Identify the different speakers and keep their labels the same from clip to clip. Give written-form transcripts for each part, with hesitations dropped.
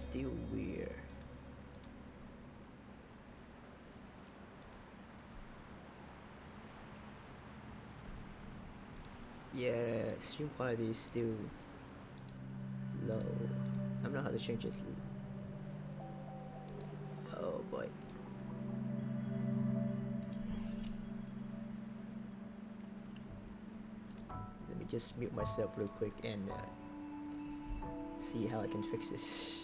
Speaker 1: still weird. Yeah, stream quality is still low. I don't know how to change it. Oh boy. Let me just mute myself real quick and see how I can fix this.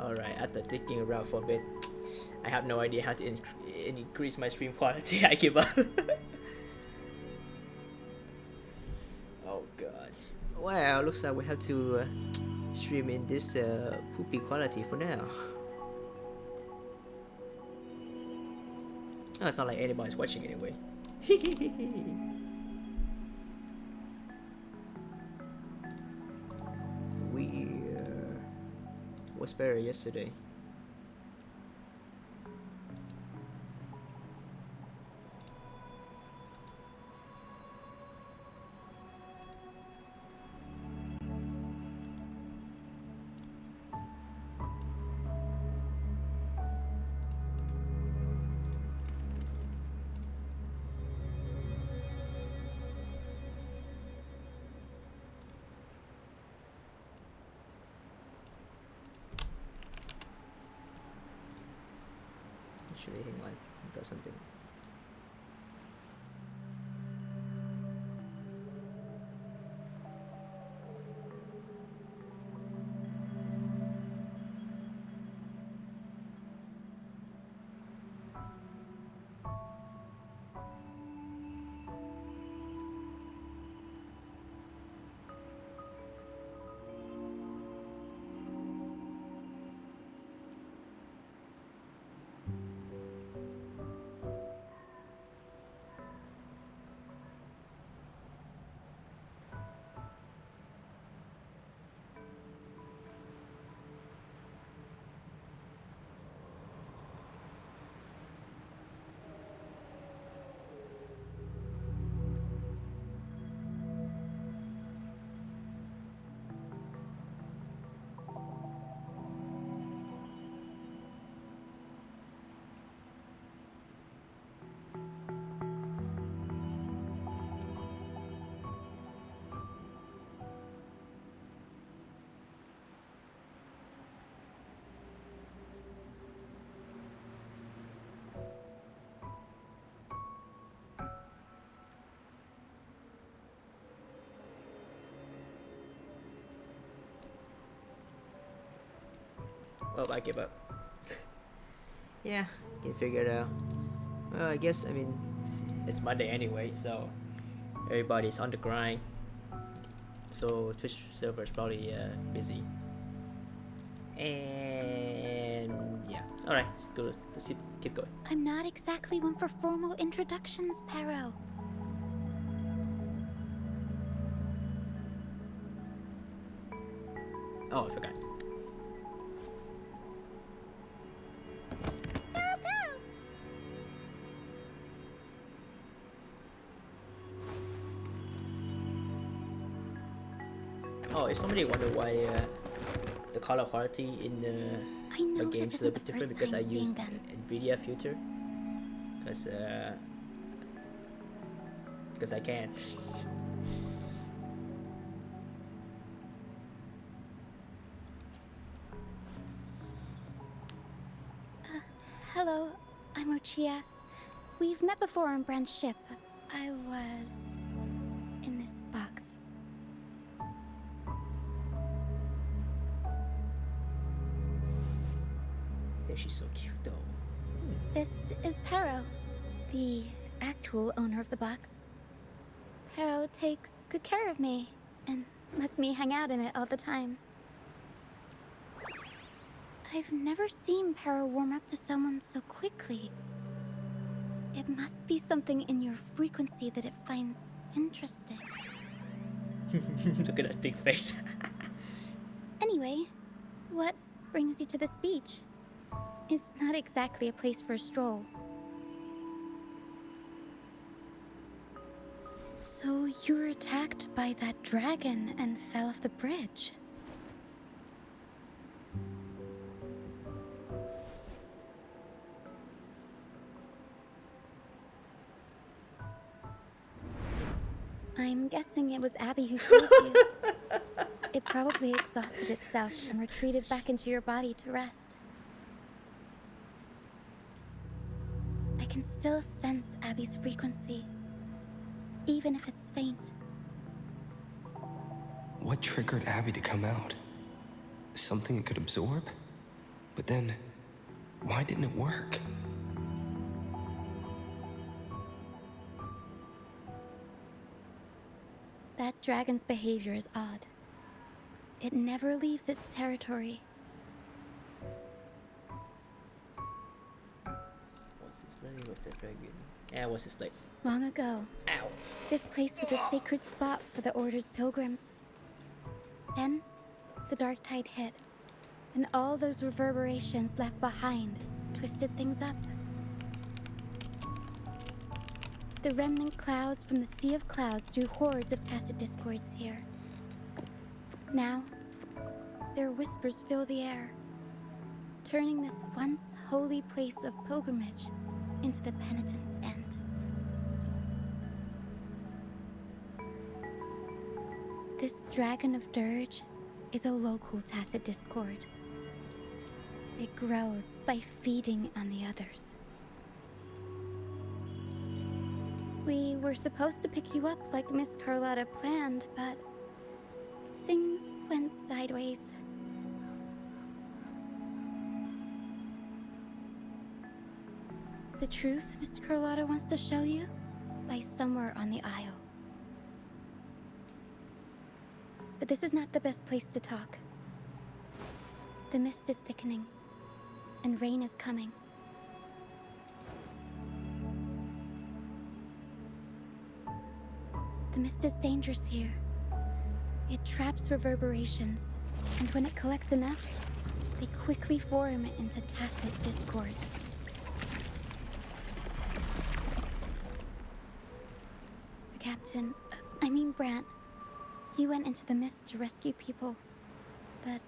Speaker 1: Alright, after digging around for a bit, I have no idea how to increase my stream quality. I give up. Oh god. Well, looks like we have to stream in this poopy quality for now. Oh, it's not like anybody's watching anyway. Weird. Was better yesterday. Actually, hang on, I got something. Well, I give up. Yeah, can figure it out. Well, I guess, I mean, it's Monday anyway, so everybody's on the grind. So Twitch server is probably busy. And yeah, alright, let's keep going.
Speaker 2: I'm not exactly one for formal introductions, Pero.
Speaker 1: Oh, I forgot. Oh, if somebody wonder why the color quality in the game's a little bit different, because I use NVIDIA filter, because I can.
Speaker 2: Hello, I'm Ochia. We've met before on Brand's ship. I was in this box.
Speaker 1: Damn, she's so cute though.
Speaker 2: This is Pero, the actual owner of the box. Pero takes good care of me and lets me hang out in it all the time. I've never seen Pero warm up to someone so quickly. It must be something in your frequency that it finds interesting.
Speaker 1: Look at that big face.
Speaker 2: Anyway, what brings you to this beach? It's not exactly a place for a stroll. So you were attacked by that dragon and fell off the bridge. I'm guessing it was Abby who saved you. It probably exhausted itself and retreated back into your body to rest. I can still sense Abby's frequency, even if it's faint.
Speaker 3: What triggered Abby to come out? Something it could absorb? But then, why didn't it work?
Speaker 2: That dragon's behavior is odd. It never leaves its territory.
Speaker 1: What's his name? What's that dragon? Yeah, what's his place?
Speaker 2: Long ago,
Speaker 1: Ow!
Speaker 2: this place was a sacred spot for the Order's pilgrims. Then, the dark tide hit, and all those reverberations left behind twisted things up. The remnant clouds from the Sea of Clouds drew hordes of tacit discords here. Now, their whispers fill the air, turning this once holy place of pilgrimage into the penitent's end. This dragon of dirge is a local tacit discord. It grows by feeding on the others. We were supposed to pick you up like Miss Carlotta planned, but things went sideways. The truth Mr. Carlotta wants to show you lies somewhere on the aisle. But this is not the best place to talk. The mist is thickening, and rain is coming. The mist is dangerous here. It traps reverberations, and when it collects enough, they quickly form into tacit discords. The captain, Brant, he went into the mist to rescue people, but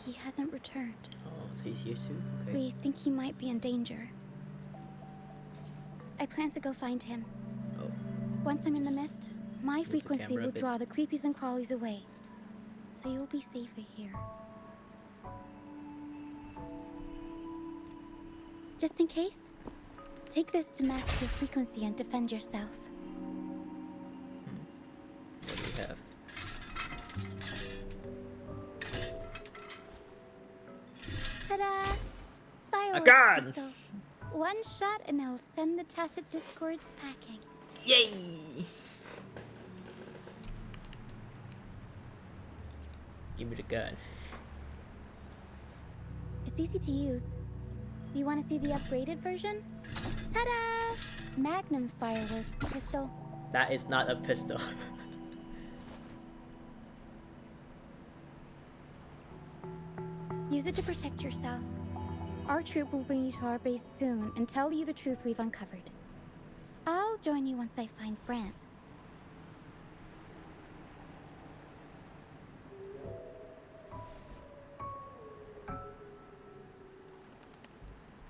Speaker 2: he hasn't returned.
Speaker 1: Oh, so he's here too? Okay.
Speaker 2: We think he might be in danger. I plan to go find him.
Speaker 1: Oh.
Speaker 2: Once I'm in the mist, my
Speaker 1: the
Speaker 2: frequency
Speaker 1: camera a
Speaker 2: will
Speaker 1: bit.
Speaker 2: draw the creepies and crawlies away. So you'll be safer here. Just in case, take this to mask your frequency and defend yourself.
Speaker 1: What do we have?
Speaker 2: Ta-da! Fireworks
Speaker 1: gun!
Speaker 2: crystal. One shot and it'll send the tacit discords packing.
Speaker 1: Yay! Give me the gun.
Speaker 2: It's easy to use. You want to see the upgraded version? Ta-da! Magnum fireworks pistol.
Speaker 1: That is not a pistol.
Speaker 2: Use it to protect yourself. Our troop will bring you to our base soon and tell you the truth we've uncovered. I'll join you once I find Brant.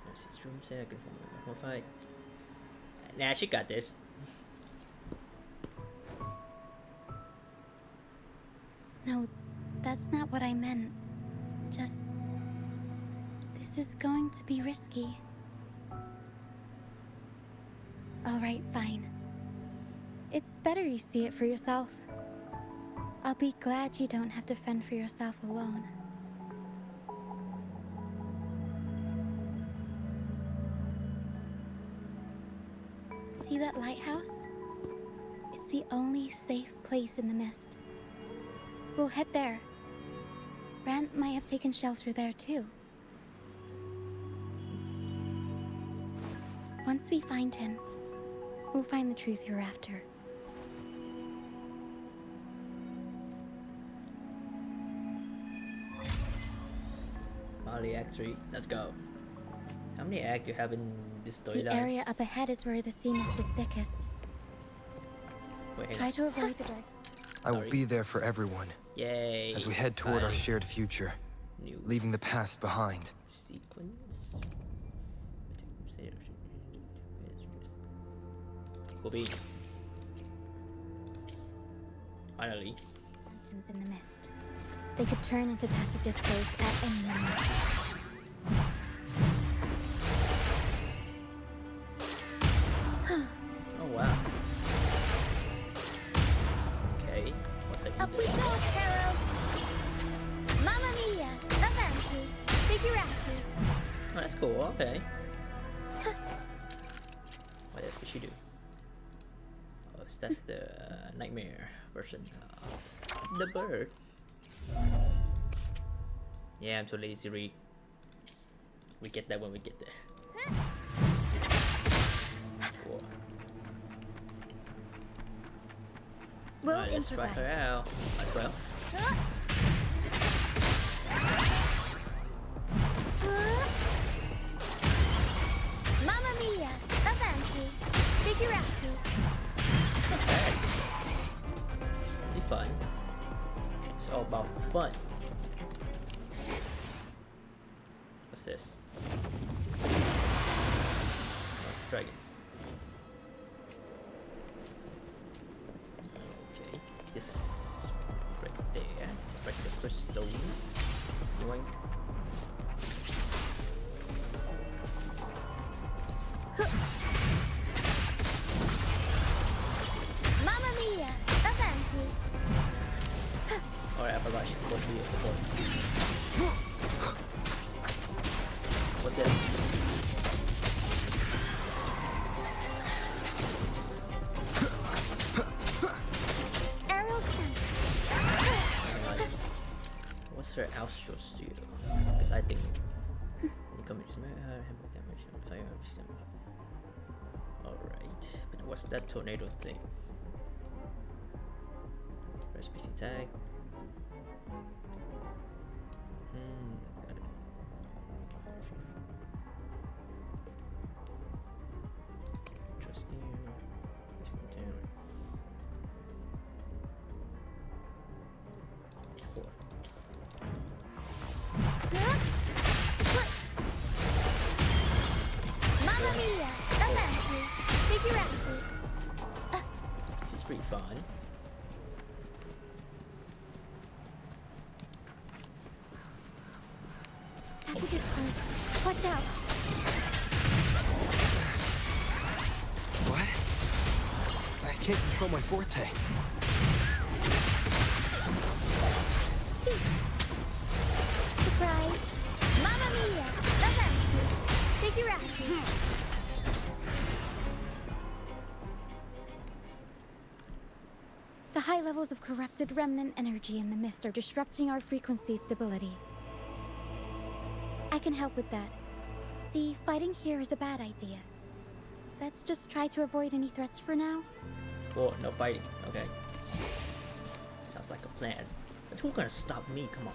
Speaker 1: That's his room second. One fight. Nah, she got this.
Speaker 2: No, that's not what I meant. Just... this is going to be risky. Alright, fine. It's better you see it for yourself. I'll be glad you don't have to fend for yourself alone. See that lighthouse? It's the only safe place in the mist. We'll head there. Brant might have taken shelter there too. Once we find him, we'll find the truth you're after.
Speaker 1: Molly Act 3. Let's go. How many acts do you have in this
Speaker 2: The
Speaker 1: storyline?
Speaker 2: area up ahead is where the sea mist is thickest.
Speaker 1: Wait, hang
Speaker 2: Try
Speaker 1: on.
Speaker 2: to avoid the dark.
Speaker 3: I will
Speaker 1: Sorry.
Speaker 3: be there for everyone
Speaker 1: Yay.
Speaker 3: as we head toward our
Speaker 1: Fine.
Speaker 3: shared future,
Speaker 1: New
Speaker 3: leaving the past behind.
Speaker 1: sequence. Kobe. Finally.
Speaker 2: Phantoms in the mist. They could turn into tacit discords at any moment.
Speaker 1: Oh wow. Okay. What's that?
Speaker 2: Up we go, Pharaoh! Mamma mia! Avanti! Figurati!
Speaker 1: cool. Okay. What else could she do? Oh, so that's the nightmare version of the bird. Yeah, I'm too lazy. We get that when we get there. Cool.
Speaker 2: We'll
Speaker 1: Alright, let's try her
Speaker 2: improvise.
Speaker 1: out. As well.
Speaker 2: Mamma mia! Avanti! Figurati!
Speaker 1: Not bad. It's fun. It's all about fun. What's this? What's the dragon? Okay, this right there. To break the first stone. Yoink.
Speaker 2: Mamma mia! Avanti!
Speaker 1: Alright, I forgot she's supposed to be a support. What's that?
Speaker 2: Aerial stun.
Speaker 1: Hang on. What's her astral seal? Because I think you come just damage on fire system. Alright, but what's that tornado thing? Recipe tag. Got it. Trust here. Listen down. 4.
Speaker 2: Mamma mia! Avanti! Figurati!
Speaker 1: She's pretty fun.
Speaker 2: Tacit discords. Watch out!
Speaker 3: What? I can't control my forte.
Speaker 2: Surprise! Mamma mia! Avanti! Figurati! The high levels of corrupted remnant energy in the mist are disrupting our frequency stability. I can help with that. See, fighting here is a bad idea. Let's just try to avoid any threats for now.
Speaker 1: Cool, no fighting. Okay. Sounds like a plan. But who's gonna stop me? Come on.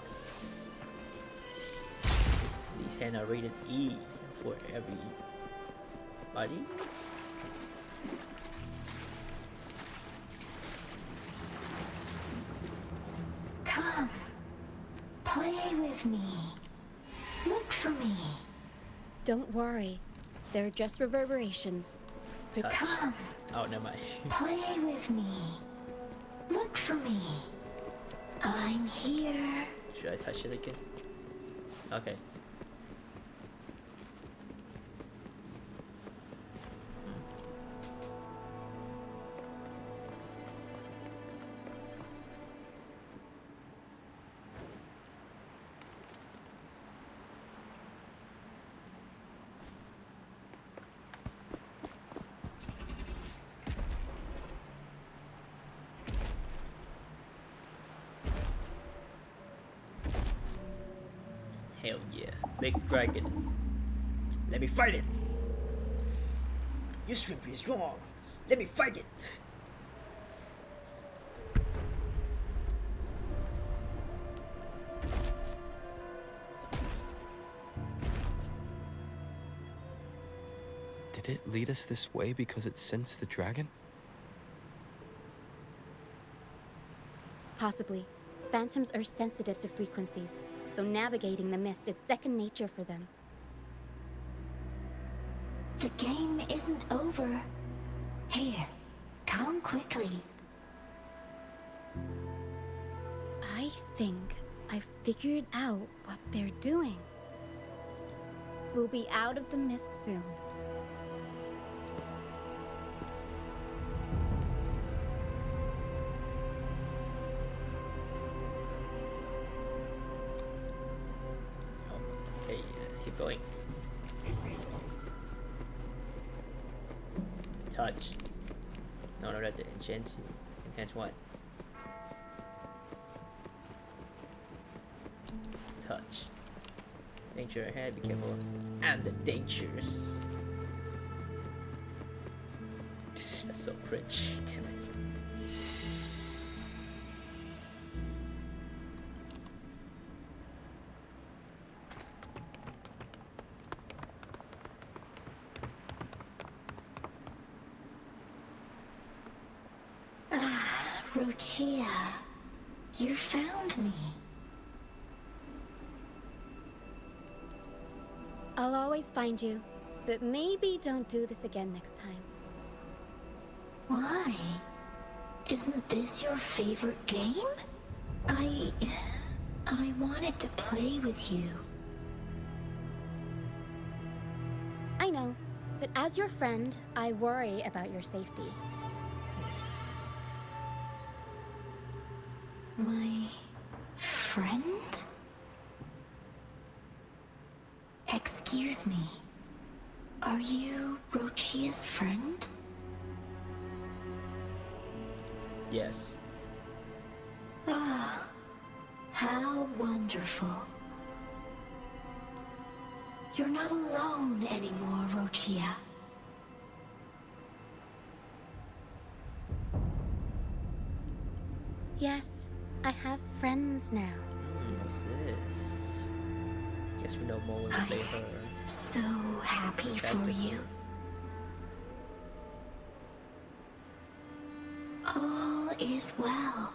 Speaker 1: These hands are rated E for everybody.
Speaker 4: Come, play with me. Look for me.
Speaker 2: Don't worry. They're just reverberations.
Speaker 1: Touch.
Speaker 4: Come,
Speaker 1: Oh, never mind.
Speaker 4: play with me. Look for me. I'm here.
Speaker 1: Should I touch it again? Okay. Hell yeah. Big dragon. Let me fight it. Your strength is strong. Let me fight it.
Speaker 3: Did it lead us this way because it sensed the dragon?
Speaker 2: Possibly. Phantoms are sensitive to frequencies, so navigating the mist is second nature for them.
Speaker 4: The game isn't over. Here, come quickly.
Speaker 2: I think I figured out what they're doing. We'll be out of the mist soon.
Speaker 1: Okay, let's keep going. touch. No, no, that's the enchant. Enhance what? Touch. Danger ahead, be careful. And the dangers. That's so cringe. Damn it.
Speaker 4: Rochia, you found me.
Speaker 2: I'll always find you, but maybe don't do this again next time.
Speaker 4: Why? Isn't this your favorite game? I wanted to play with you.
Speaker 2: I know, but as your friend, I worry about your safety.
Speaker 4: My friend? Excuse me. Are you Rochia's friend?
Speaker 1: Yes.
Speaker 4: Ah, how wonderful. You're not alone anymore, Rochia.
Speaker 2: Yes, I have friends now.
Speaker 1: What's this? Guess we know more when we play her.
Speaker 4: So happy for you. All is well.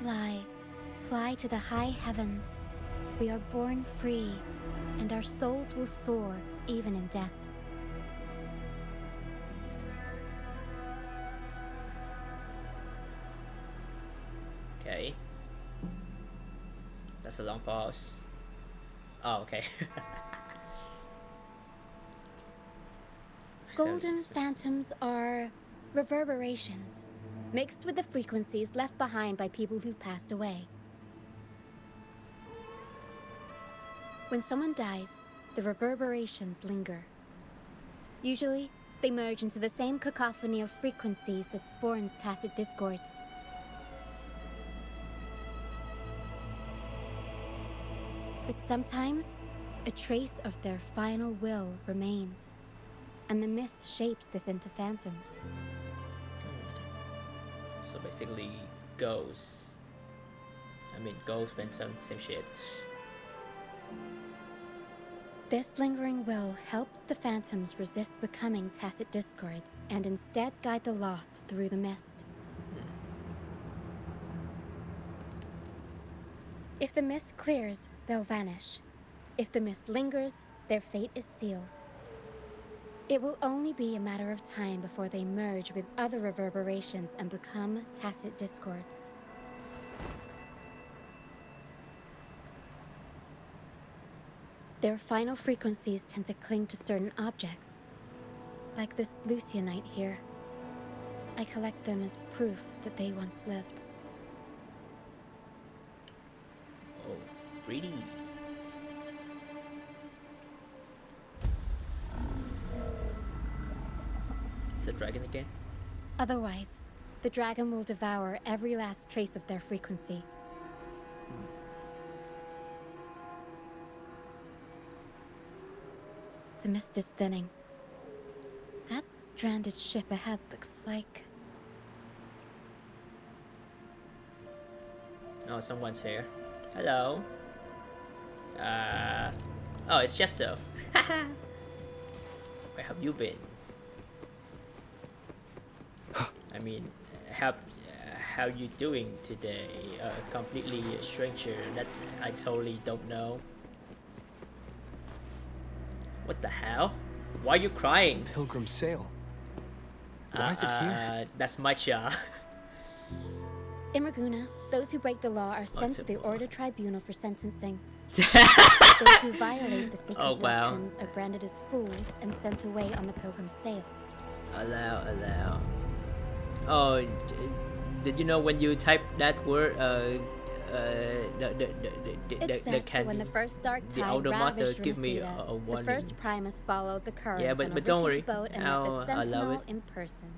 Speaker 2: Fly, fly to the high heavens. We are born free, and our souls will soar even in death.
Speaker 1: Okay. That's a long pause. Oh, okay.
Speaker 2: Golden phantoms are reverberations, mixed with the frequencies left behind by people who've passed away. When someone dies, the reverberations linger. Usually, they merge into the same cacophony of frequencies that spawns tacit discords. But sometimes, a trace of their final will remains, and the mist shapes this into phantoms.
Speaker 1: So basically, ghosts. I mean, ghost, phantom, same shit.
Speaker 2: This lingering will helps the phantoms resist becoming tacit discords and instead guide the lost through the mist. If the mist clears, they'll vanish. If the mist lingers, their fate is sealed. It will only be a matter of time before they merge with other reverberations and become tacit discords. Their final frequencies tend to cling to certain objects, like this Lucianite here. I collect them as proof that they once lived.
Speaker 1: Oh, pretty. Is it dragon again?
Speaker 2: Otherwise, the dragon will devour every last trace of their frequency. The mist is thinning. That stranded ship ahead looks like...
Speaker 1: Oh, someone's here. Hello. Oh, it's Shefto. Where have you been? I mean, how you doing today? Completely a stranger that I totally don't know. What the hell? Why are you crying?
Speaker 3: Pilgrim Sail. Why is it here?
Speaker 1: That's my job.
Speaker 2: In Raguna, those who break the law are sent to the
Speaker 1: Multiple.
Speaker 2: Order Tribunal for sentencing. Those who violate the sacred
Speaker 1: Oh, wow.
Speaker 2: doctrines are branded as fools and sent away on the Pilgrim's Sail.
Speaker 1: Allow. Oh, did you know when you type that word,
Speaker 2: It's said that when the first dark tide
Speaker 1: Alma Mater
Speaker 2: ravaged
Speaker 1: give me
Speaker 2: Renesita,
Speaker 1: a
Speaker 2: the
Speaker 1: warning.
Speaker 2: first Primus followed the currents
Speaker 1: Yeah,
Speaker 2: on a
Speaker 1: but don't worry.
Speaker 2: rickety boat and met
Speaker 1: Now
Speaker 2: the
Speaker 1: I love
Speaker 2: Sentinel
Speaker 1: it.
Speaker 2: in person.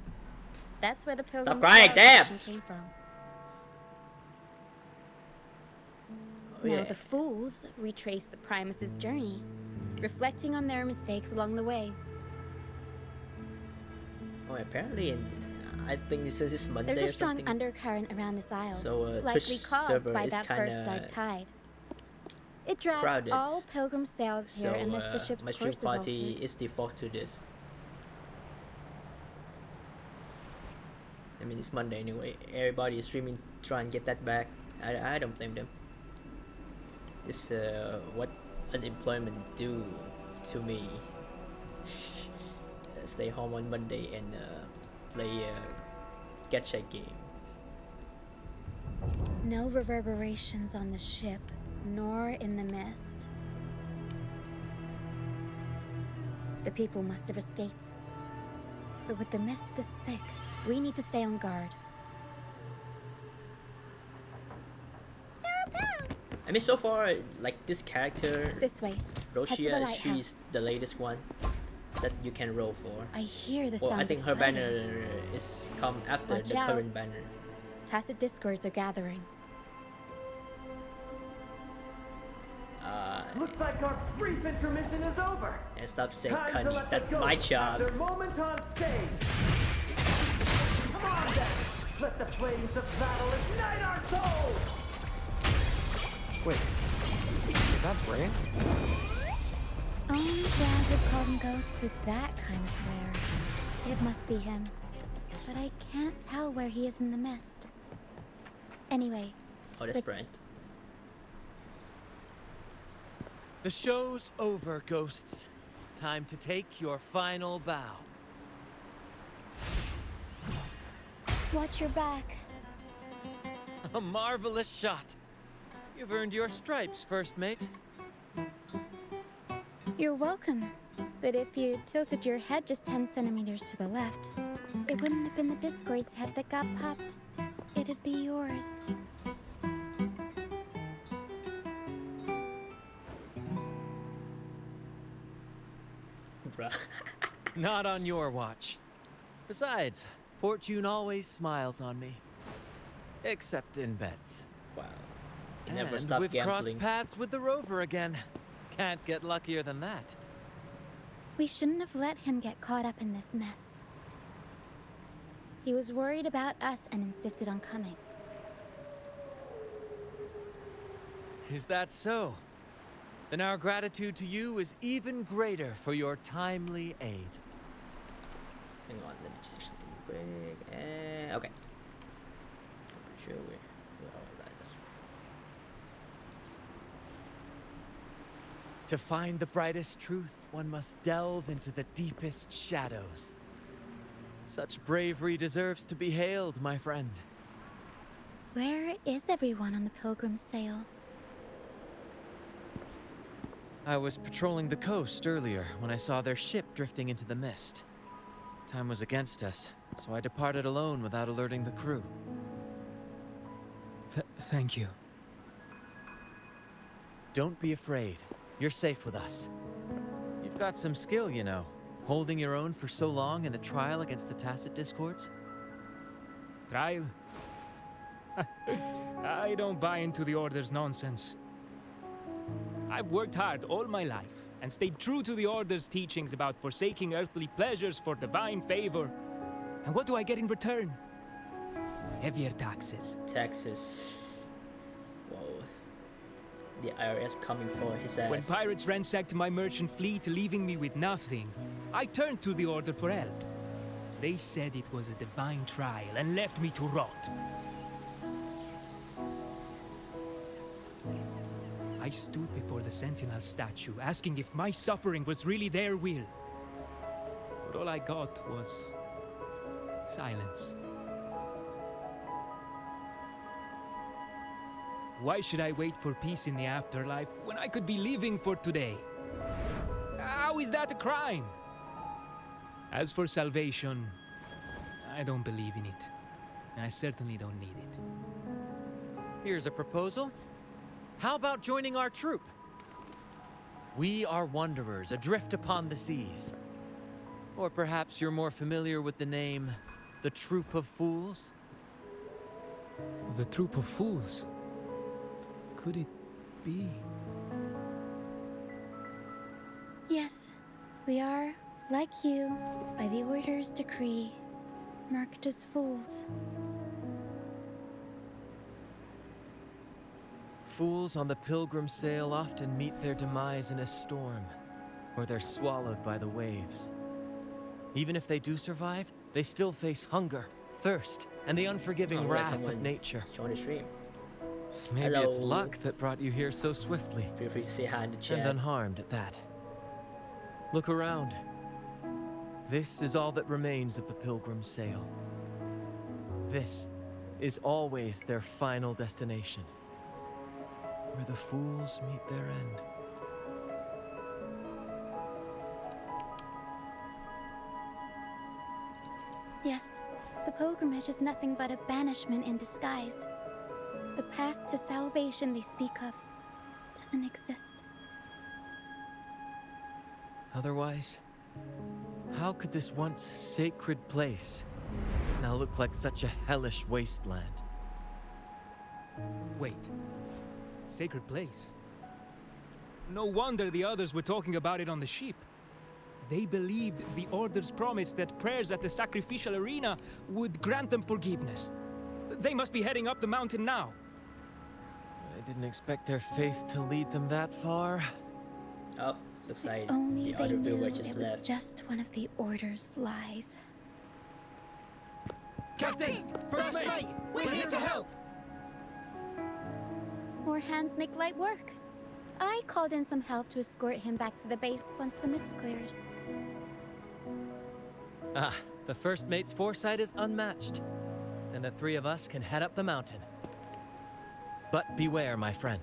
Speaker 2: That's where the
Speaker 1: Stop
Speaker 2: Pilgrim's
Speaker 1: crying, damn!
Speaker 2: tradition came from.
Speaker 1: Oh,
Speaker 2: Now
Speaker 1: yeah.
Speaker 2: the fools retrace the Primus's journey, reflecting on their mistakes along the way.
Speaker 1: Oh, apparently, I think this is Monday
Speaker 2: There's
Speaker 1: or
Speaker 2: a strong
Speaker 1: something.
Speaker 2: undercurrent around this isle,
Speaker 1: So
Speaker 2: likely
Speaker 1: Twitch
Speaker 2: caused
Speaker 1: server
Speaker 2: by
Speaker 1: is
Speaker 2: that first dark
Speaker 1: kinda
Speaker 2: tide. It drags
Speaker 1: crowded.
Speaker 2: all pilgrim sails here
Speaker 1: So
Speaker 2: unless the ship's
Speaker 1: my stream
Speaker 2: course is
Speaker 1: party
Speaker 2: altered.
Speaker 1: is default to this. I mean, it's Monday anyway. Everybody is streaming, try and get that back. I don't blame them. This what unemployment do to me. Stay home on Monday and play a gacha game.
Speaker 2: No reverberations on the ship, nor in the mist. The people must have escaped. But with the mist this thick, we need to stay on guard.
Speaker 1: I mean, so far, like this character,
Speaker 2: This way. Head to the
Speaker 1: Roshia,
Speaker 2: lighthouse.
Speaker 1: she's the latest one that you can roll for.
Speaker 2: I hear the
Speaker 1: Well,
Speaker 2: sounds
Speaker 1: I think
Speaker 2: of
Speaker 1: her
Speaker 2: fighting.
Speaker 1: banner is come after
Speaker 2: Watch
Speaker 1: the
Speaker 2: out.
Speaker 1: current banner.
Speaker 2: Tacit discords are gathering.
Speaker 5: Looks like our brief intermission is over.
Speaker 1: And stop saying
Speaker 5: Time to
Speaker 1: Cunny.
Speaker 5: let
Speaker 1: That's
Speaker 5: the
Speaker 1: my
Speaker 5: ghosts
Speaker 1: job.
Speaker 5: have their moment on stage. Come on then, let the flames of battle ignite our souls.
Speaker 3: Wait, is that Brant?
Speaker 2: Only Brad would call them ghosts with that kind of flair. It must be him. But I can't tell where he is in the mist. Anyway,
Speaker 1: Oh, that's
Speaker 2: let's-
Speaker 1: Brent.
Speaker 6: The show's over, ghosts. Time to take your final bow.
Speaker 2: watch your back.
Speaker 6: A marvelous shot. You've earned your stripes, first mate.
Speaker 2: You're welcome. But if you tilted your head just 10 centimeters to the left, it wouldn't have been the Discord's head that got popped. It'd be yours.
Speaker 1: Bruh.
Speaker 6: Not on your watch. Besides, fortune always smiles on me. Except in bets.
Speaker 1: Wow. You never
Speaker 6: And
Speaker 1: stop
Speaker 6: we've crossed
Speaker 1: gambling.
Speaker 6: paths with the rover again. Can't get luckier than that.
Speaker 2: We shouldn't have let him get caught up in this mess. He was worried about us and insisted on coming.
Speaker 6: Is that so? Then our gratitude to you is even greater for your timely aid.
Speaker 1: Hang on, let me just check something quick. Okay. I'm pretty sure we're all right. That's
Speaker 6: To find the brightest truth, one must delve into the deepest shadows. Such bravery deserves to be hailed, my friend.
Speaker 2: Where is everyone on the Pilgrim's sail?
Speaker 6: I was patrolling the coast earlier when I saw their ship drifting into the mist. Time was against us, so I departed alone without alerting the crew.
Speaker 3: Thank you.
Speaker 6: Don't be afraid. You're safe with us. You've got some skill, you know, holding your own for so long in the trial against the Tacit Discords.
Speaker 3: Trial? I don't buy into the Order's nonsense. I've worked hard all my life and stayed true to the Order's teachings about forsaking earthly pleasures for divine favor. And what do I get in return? Heavier taxes.
Speaker 1: Texas. Whoa. The IRS coming for his ass.
Speaker 3: When pirates ransacked my merchant fleet, leaving me with nothing, I turned to the Order for help. They said it was a divine trial and left me to rot. I stood before the Sentinel statue, asking if my suffering was really their will. But all I got was silence. Why should I wait for peace in the afterlife when I could be living for today? How is that a crime? As for salvation, I don't believe in it. And I certainly don't need it.
Speaker 6: Here's a proposal. How about joining our troop? We are wanderers adrift upon the seas. Or perhaps you're more familiar with the name, the Troop of Fools?
Speaker 3: The troop of fools. Could it be?
Speaker 2: Yes, we are, like you, by the Order's decree, marked as fools.
Speaker 6: Fools on the pilgrim sail often meet their demise in a storm, or they're swallowed by the waves. Even if they do survive, they still face hunger, thirst, and the unforgiving
Speaker 1: Alright,
Speaker 6: wrath of
Speaker 1: someone
Speaker 6: nature.
Speaker 1: Join the stream.
Speaker 6: Maybe
Speaker 1: Hello.
Speaker 6: it's luck that brought you here so swiftly,
Speaker 1: Feel free to say hi in the
Speaker 6: and
Speaker 1: chat.
Speaker 6: unharmed at that. Look around. This is all that remains of the pilgrim sail. This is always their final destination, where the fools meet their end.
Speaker 2: Yes, the pilgrimage is nothing but a banishment in disguise. The path to salvation they speak of doesn't exist.
Speaker 6: Otherwise, how could this once sacred place now look like such a hellish wasteland?
Speaker 3: Wait. Sacred place? No wonder the others were talking about it on the ship. They believed the Order's promise that prayers at the sacrificial arena would grant them forgiveness. They must be heading up the mountain now.
Speaker 6: I didn't expect their faith to lead them that far.
Speaker 1: Oh, looks like
Speaker 2: Only
Speaker 1: the
Speaker 2: they
Speaker 1: other
Speaker 2: knew
Speaker 1: viewer
Speaker 2: it
Speaker 1: just
Speaker 2: was
Speaker 1: left.
Speaker 2: just one of the Order's lies.
Speaker 7: Captain! First mate! We're here to help!
Speaker 2: More hands make light work. I called in some help to escort him back to the base once the mist cleared.
Speaker 6: Ah, the first mate's foresight is unmatched, and the three of us can head up the mountain. But beware, my friend.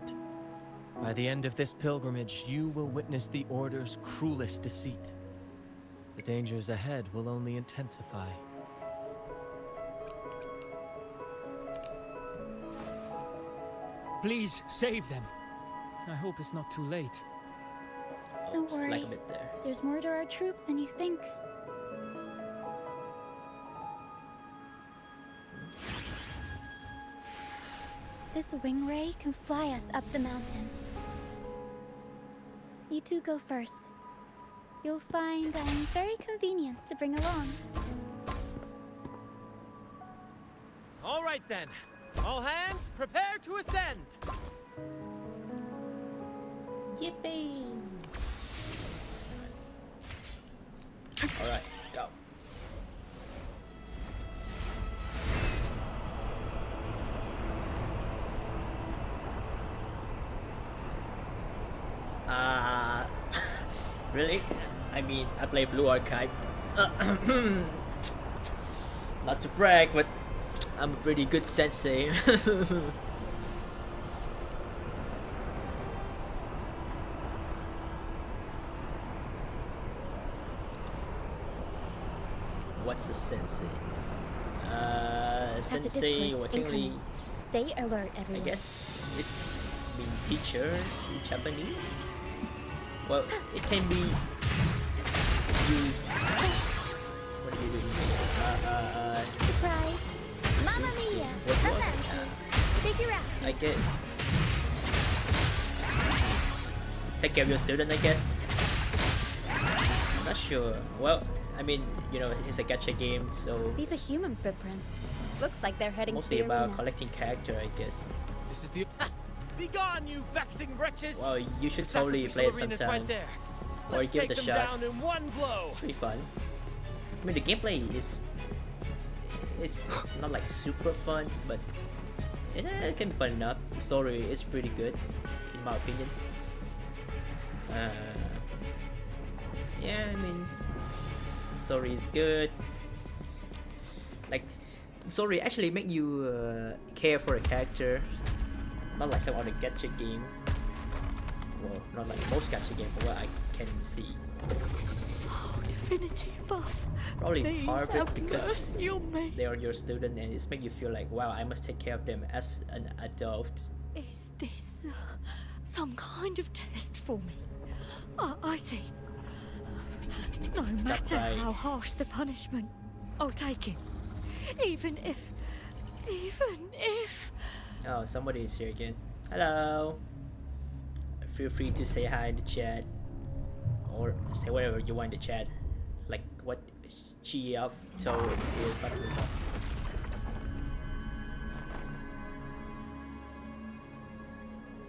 Speaker 6: By the end of this pilgrimage, you will witness the Order's cruelest deceit. The dangers ahead will only intensify.
Speaker 3: Please save them. I hope it's not too late.
Speaker 1: Oh,
Speaker 2: Don't
Speaker 1: just like
Speaker 2: worry.
Speaker 1: a bit there.
Speaker 2: There's more to our troop than you think. This wing ray can fly us up the mountain. You two go first. You'll find I'm very convenient to bring along.
Speaker 6: All right then. All hands, prepare to ascend!
Speaker 1: Yippee! Alright, let's go. Really? I mean, I play Blue Archive. Not to brag, but I'm a pretty good sensei. What's a sensei?
Speaker 2: Tacit
Speaker 1: Sensei,
Speaker 2: discourse
Speaker 1: what technically,
Speaker 2: incoming. Stay alert,
Speaker 1: I
Speaker 2: everyone.
Speaker 1: guess it's mean teachers in Japanese. Well, it can be used. What are you doing?
Speaker 2: Surprise! Mamma mia!
Speaker 1: What
Speaker 2: Come
Speaker 1: was
Speaker 2: on,
Speaker 1: it?
Speaker 2: figure out.
Speaker 1: I get take care of your student, I guess. I'm not sure. Well, I mean, you know, it's a gacha game, so
Speaker 2: These are human footprints. Looks like they're heading to
Speaker 1: mostly
Speaker 2: the
Speaker 1: about
Speaker 2: arena.
Speaker 1: collecting character, I guess.
Speaker 6: This is the... Be gone, you vexing wretches!
Speaker 1: Well, you should
Speaker 6: The
Speaker 1: totally play it
Speaker 6: sacrificial arena's
Speaker 1: sometime.
Speaker 6: right there.
Speaker 1: Or
Speaker 6: Let's
Speaker 1: give it
Speaker 6: take
Speaker 1: a
Speaker 6: them
Speaker 1: shot.
Speaker 6: down in one blow!
Speaker 1: It's pretty fun. I mean, the gameplay is it's not like super fun, but it can be fun enough. The story is pretty good, in my opinion. Yeah, I mean, the story is good. Like, the story actually make you care for a character, not like some other gacha game. Well, not like most gacha game, from what I can see.
Speaker 2: Oh,
Speaker 8: infinity above.
Speaker 1: Probably
Speaker 8: Please
Speaker 1: part of
Speaker 8: have
Speaker 1: it because
Speaker 8: mercy on me.
Speaker 1: they are your student and it's make you feel like, wow, I must take care of them as an adult.
Speaker 8: Is this some kind of test for me? I see. No matter
Speaker 1: right.
Speaker 8: how harsh the punishment, I'll take it. Even if...
Speaker 1: Oh, somebody is here again. Hello. Feel free to say hi in the chat. Or say whatever you want in the chat. Like what she up told is talking about.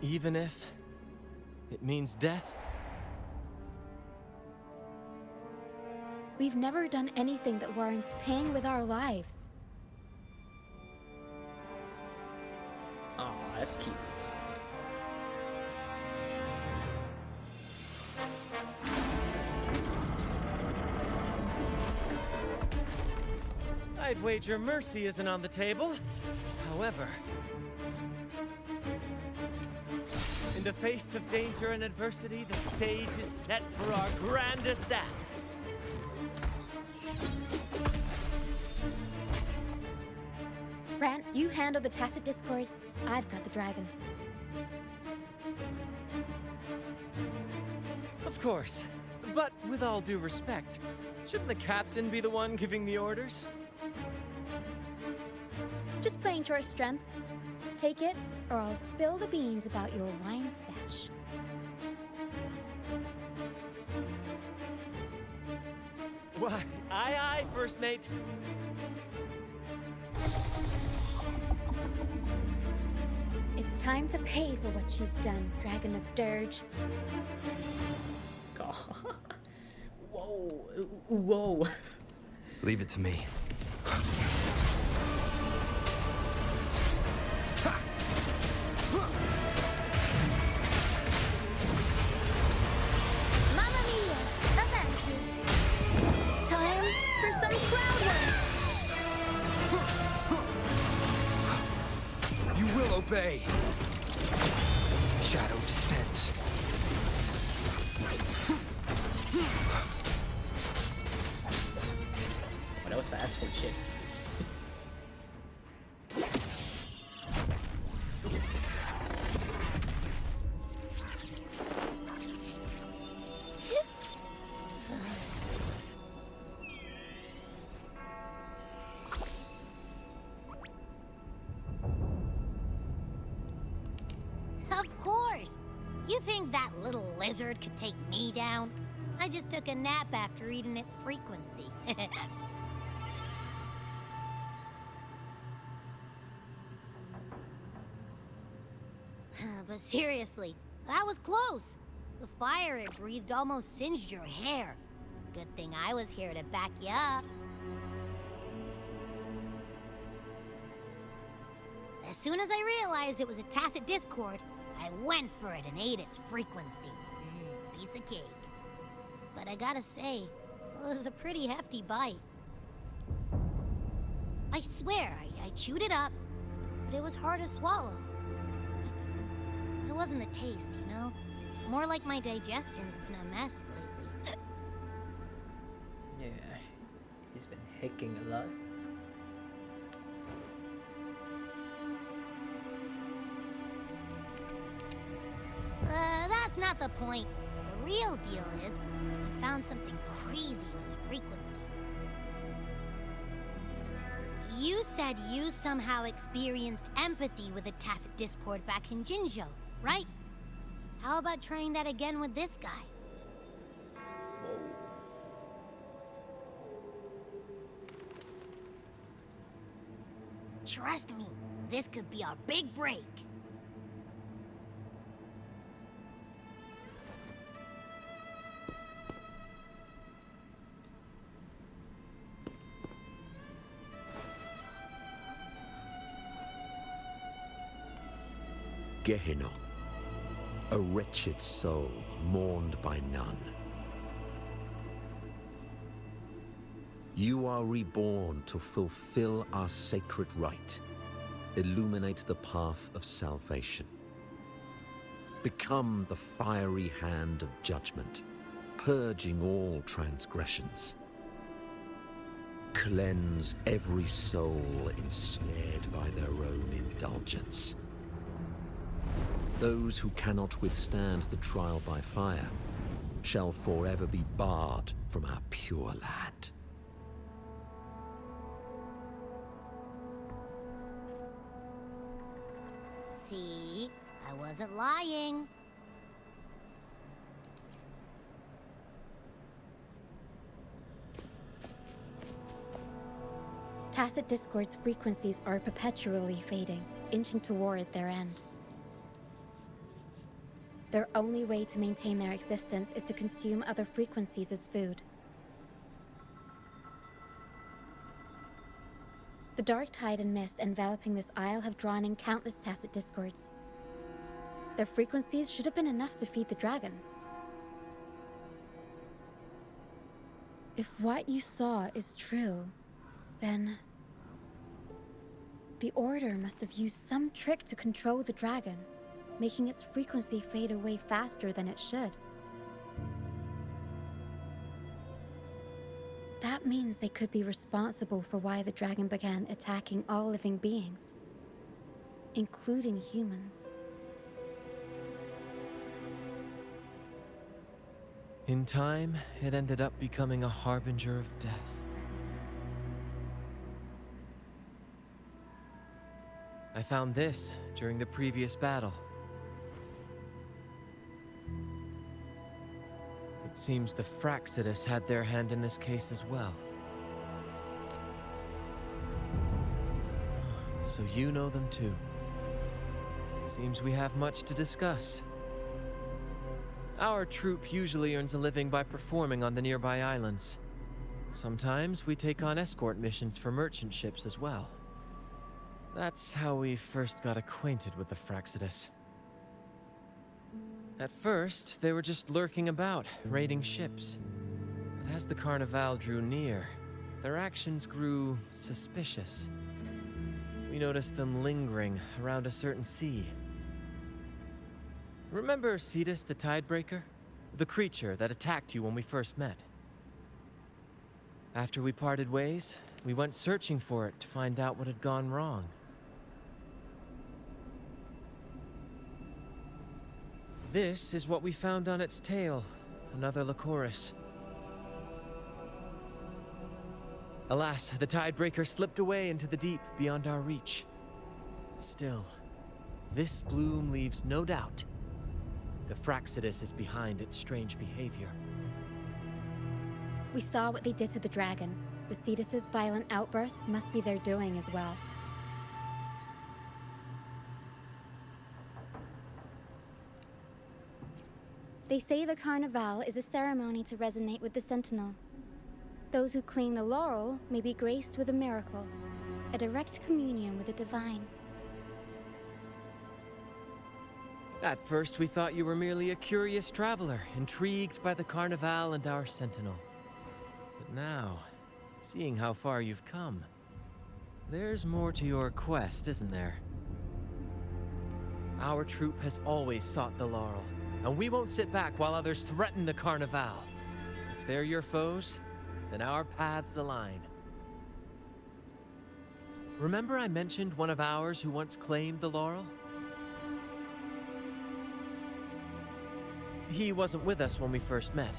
Speaker 6: Even if it means death?
Speaker 2: We've never done anything that warrants paying with our lives.
Speaker 1: Oh, that's cute.
Speaker 6: I'd wager mercy isn't on the table. However, in the face of danger and adversity, the stage is set for our grandest act.
Speaker 2: Brant, you handle the tacit discords. I've got the dragon.
Speaker 6: Of course. But with all due respect, shouldn't the captain be the one giving the orders?
Speaker 2: Just playing to our strengths. Take it, or I'll spill the beans about your wine stash.
Speaker 6: Why, aye, first mate.
Speaker 2: It's time to pay for what you've done, Dragon of Dirge.
Speaker 1: God. Whoa. Whoa.
Speaker 7: Leave it to me.
Speaker 2: Mamma mia! Avanti! Time for some crowd work!
Speaker 7: You will obey. Shadow descends.
Speaker 1: Oh, that was fast. Holy shit.
Speaker 9: Of course! You think that little lizard could take me down? I just took a nap after eating its frequency. But seriously, that was close. The fire it breathed almost singed your hair. Good thing I was here to back you up. As soon as I realized it was a tacit discord, I went for it and ate its frequency. Piece of cake. But I gotta say, it was a pretty hefty bite. I swear, I chewed it up, but it was hard to swallow. It wasn't the taste, you know? More like my digestion's been a mess lately.
Speaker 1: Yeah. He's been hicking a lot.
Speaker 9: That's not the point. The real deal is, I found something crazy in his frequency. You said you somehow experienced empathy with the tacit discord back in Jinzhou, right? How about trying that again with this guy? Trust me, this could be our big break.
Speaker 10: Gehenna, a wretched soul mourned by none. You are reborn to fulfill our sacred rite, illuminate the path of salvation. Become the fiery hand of judgment, purging all transgressions. Cleanse every soul ensnared by their own indulgence. Those who cannot withstand the trial by fire shall forever be barred from our pure land.
Speaker 9: See? I wasn't lying.
Speaker 2: Tacit Discord's frequencies are perpetually fading, inching toward their end. Their only way to maintain their existence is to consume other frequencies as food. The dark tide and mist enveloping this isle have drawn in countless Tacit Discords. Their frequencies should have been enough to feed the dragon. If what you saw is true, then the Order must have used some trick to control the dragon, making its frequency fade away faster than it should. That means they could be responsible for why the dragon began attacking all living beings, including humans.
Speaker 6: In time, it ended up becoming a harbinger of death. I found this during the previous battle. It seems the Fraxidus had their hand in this case as well. So you know them too. Seems we have much to discuss. Our troop usually earns a living by performing on the nearby islands. Sometimes we take on escort missions for merchant ships as well. That's how we first got acquainted with the Fraxidus. At first, they were just lurking about, raiding ships. But as the Carnival drew near, their actions grew suspicious. We noticed them lingering around a certain sea. Remember Cetus the Tidebreaker? The creature that attacked you when we first met? After we parted ways, we went searching for it to find out what had gone wrong. This is what we found on its tail, another Lycoris. Alas, the Tidebreaker slipped away into the deep beyond our reach. Still, this bloom leaves no doubt. The Fraxidus is behind its strange behavior.
Speaker 2: We saw what they did to the dragon. The Cetus's violent outburst must be their doing as well. They say the Carnival is a ceremony to resonate with the Sentinel. Those who claim the laurel may be graced with a miracle, a direct communion with the divine.
Speaker 6: At first, we thought you were merely a curious traveler, intrigued by the Carnival and our Sentinel. But now, seeing how far you've come, there's more to your quest, isn't there? Our troop has always sought the laurel, and we won't sit back while others threaten the Carnival. If they're your foes, then our paths align. Remember I mentioned one of ours who once claimed the laurel? He wasn't with us when we first met.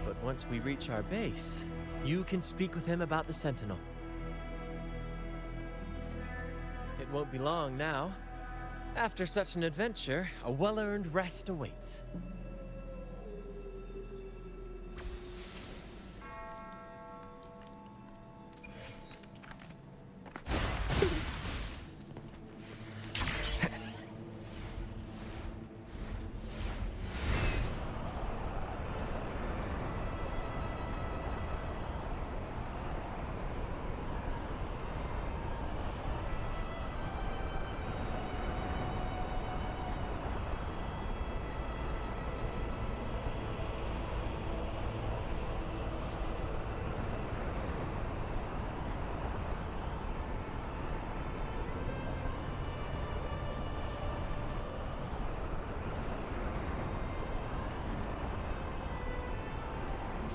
Speaker 6: But once we reach our base, you can speak with him about the Sentinel. It won't be long now. After such an adventure, a well-earned rest awaits.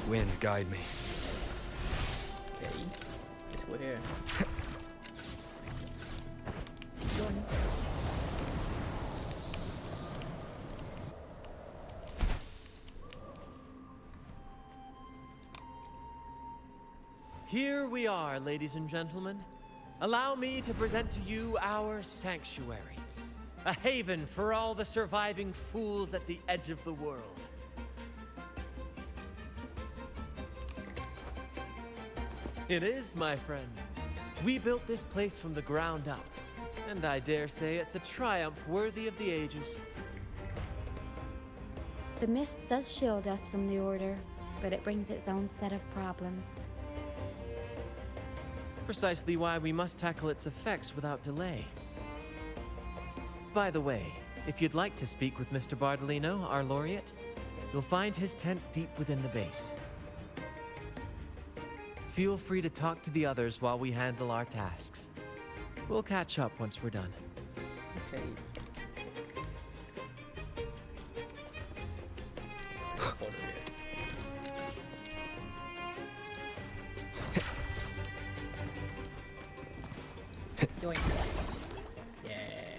Speaker 7: Wind, guide me.
Speaker 1: Okay. Let's go here.
Speaker 6: Here we are, ladies and gentlemen. Allow me to present to you our sanctuary. A haven for all the surviving fools at the edge of the world. It is, my friend. We built this place from the ground up, and I dare say it's a triumph worthy of the ages.
Speaker 2: The mist does shield us from the Order, but it brings its own set of problems.
Speaker 6: Precisely why we must tackle its effects without delay. By the way, if you'd like to speak with Mr. Bardolino, our laureate, you'll find his tent deep within the base. Feel free to talk to the others while we handle our tasks. We'll catch up once we're done.
Speaker 1: Okay. Over here. Yoink. Yay.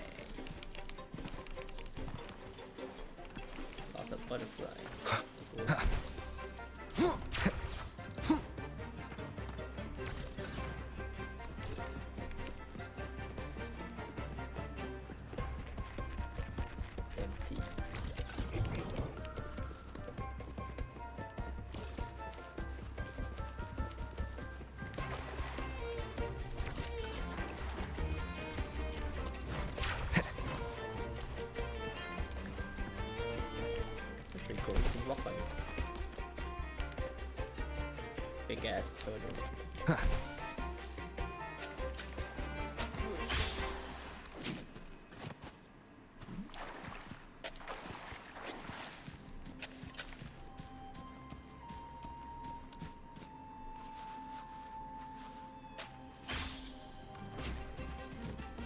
Speaker 1: Lost a butterfly. Empty. That's pretty cool. You can walk by it. Big ass turtle.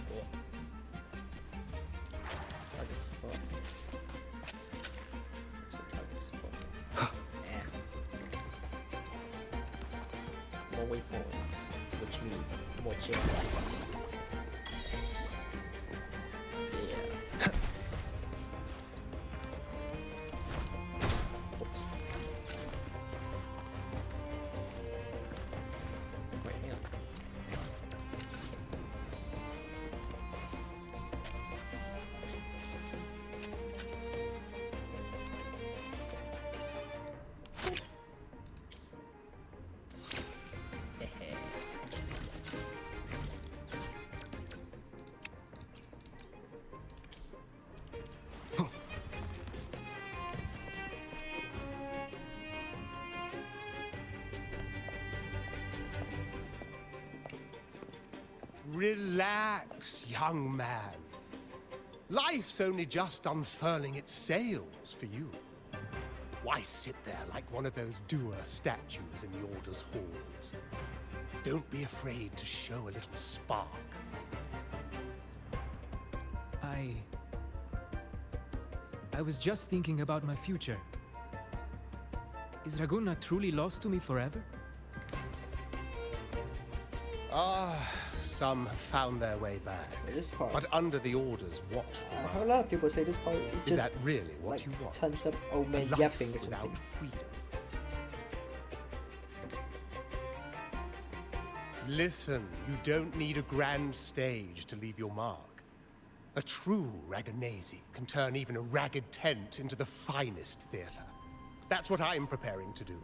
Speaker 1: Cool. Target spot. Where's the target spot? Yeah. More way forward, which means more chill. Yeah. Oops. Wait, hang on.
Speaker 11: Relax, young man. Life's only just unfurling its sails for you. Why sit there like one of those dour statues in the Order's halls? Don't be afraid to show a little spark.
Speaker 3: I was just thinking about my future. Is Raguna truly lost to me forever?
Speaker 11: Some have found their way back.
Speaker 1: This part.
Speaker 11: But under the Order's watchful
Speaker 1: I heard a
Speaker 11: eye.
Speaker 1: lot of people say this part. It
Speaker 11: Is
Speaker 1: just
Speaker 11: that really what
Speaker 1: like
Speaker 11: you want?
Speaker 1: tons of old
Speaker 11: A
Speaker 1: men
Speaker 11: life
Speaker 1: yapping or
Speaker 11: without
Speaker 1: something.
Speaker 11: freedom. Listen, you don't need a grand stage to leave your mark. A true Raganese can turn even a ragged tent into the finest theater. That's what I'm preparing to do.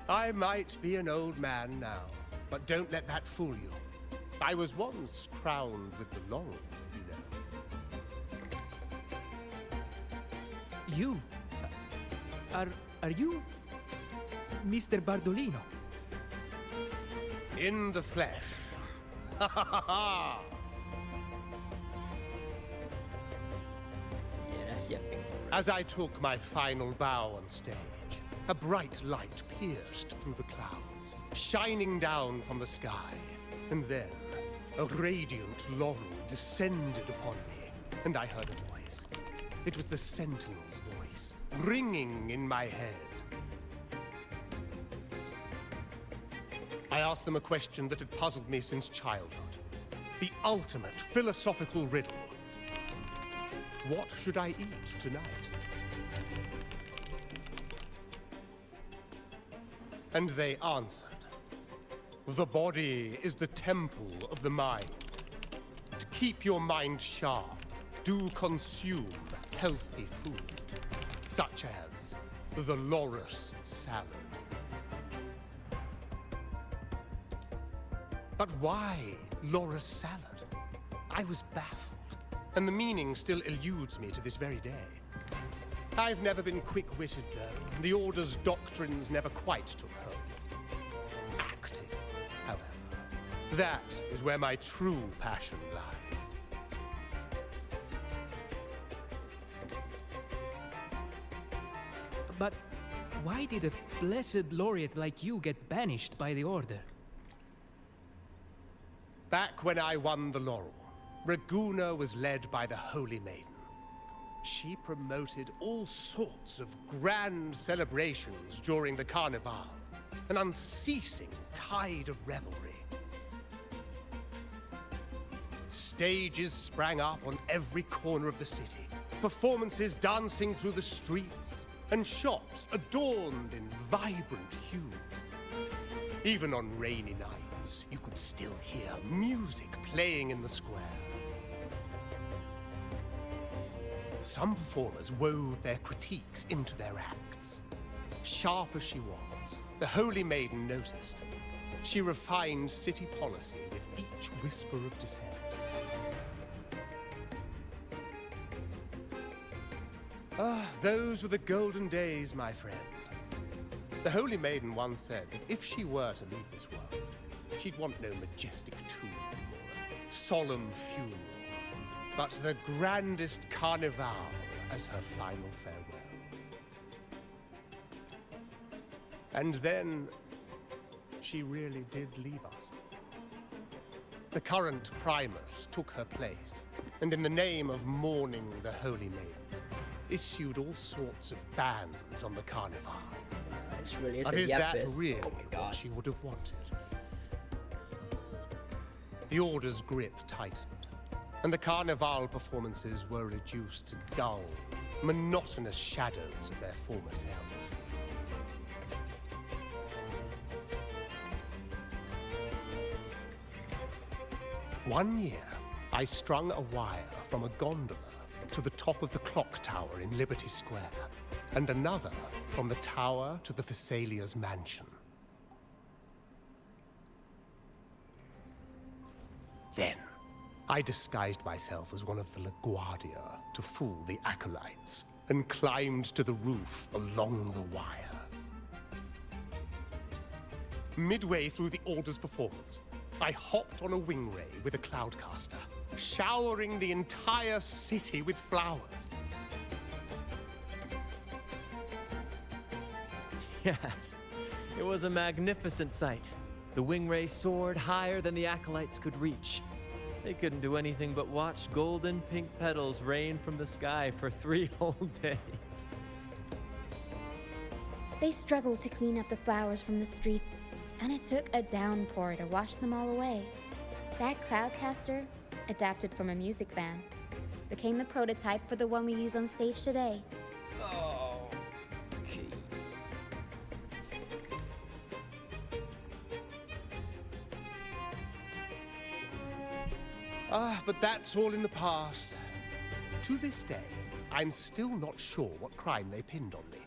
Speaker 11: I might be an old man now, but don't let that fool you. I was once crowned with the laurel, you know.
Speaker 3: You? Are you Mr. Bardolino?
Speaker 11: In the flesh. Ha ha ha ha!
Speaker 1: Yeah, that's yapping.
Speaker 11: As I took my final bow on stage, a bright light pierced through the clouds, shining down from the sky. And then, a radiant laurel descended upon me, and I heard a voice. It was the Sentinel's voice, ringing in my head. I asked them a question that had puzzled me since childhood. The ultimate philosophical riddle. What should I eat tonight? And they answered. The body is the temple of the mind. To keep your mind sharp, do consume healthy food, such as the loris salad. But why loris salad? I was baffled, and the meaning still eludes me to this very day. I've never been quick-witted, though, and the Order's doctrines never quite took hold. Acting, however, that is where my true passion lies.
Speaker 3: But why did a blessed laureate like you get banished by the Order?
Speaker 11: Back when I won the laurel, Raguna was led by the Holy Maiden. She promoted all sorts of grand celebrations during the Carnival, an unceasing tide of revelry. Stages sprang up on every corner of the city, performances dancing through the streets, and shops adorned in vibrant hues. Even on rainy nights, you could still hear music playing in the square. Some performers wove their critiques into their acts. Sharp as she was, the Holy Maiden noticed. She refined city policy with each whisper of dissent. Ah, those were the golden days, my friend. The Holy Maiden once said that if she were to leave this world, she'd want no majestic tomb or a solemn funeral, but the grandest carnival as her final farewell. And then, she really did leave us. The current Primus took her place, and in the name of mourning the Holy Maiden, issued all sorts of bans on the carnival.
Speaker 1: It's really
Speaker 11: But is that really what she would have wanted? The Order's grip tightened, and the Carnival performances were reduced to dull, monotonous shadows of their former selves. One year, I strung a wire from a gondola to the top of the clock tower in Liberty Square, and another from the tower to the Thessalia's mansion. Then, I disguised myself as one of the LaGuardia to fool the acolytes, and climbed to the roof along the wire. Midway through the Order's performance, I hopped on a wing ray with a cloudcaster, showering the entire city with flowers.
Speaker 6: Yes, it was a magnificent sight. The wingray soared higher than the acolytes could reach. They couldn't do anything but watch golden pink petals rain from the sky for 3 whole days.
Speaker 2: They struggled to clean up the flowers from the streets, and it took a downpour to wash them all away. That cloudcaster, adapted from a music band, became the prototype for the one we use on stage today.
Speaker 1: Oh, okay.
Speaker 11: But that's all in the past. To this day, I'm still not sure what crime they pinned on me.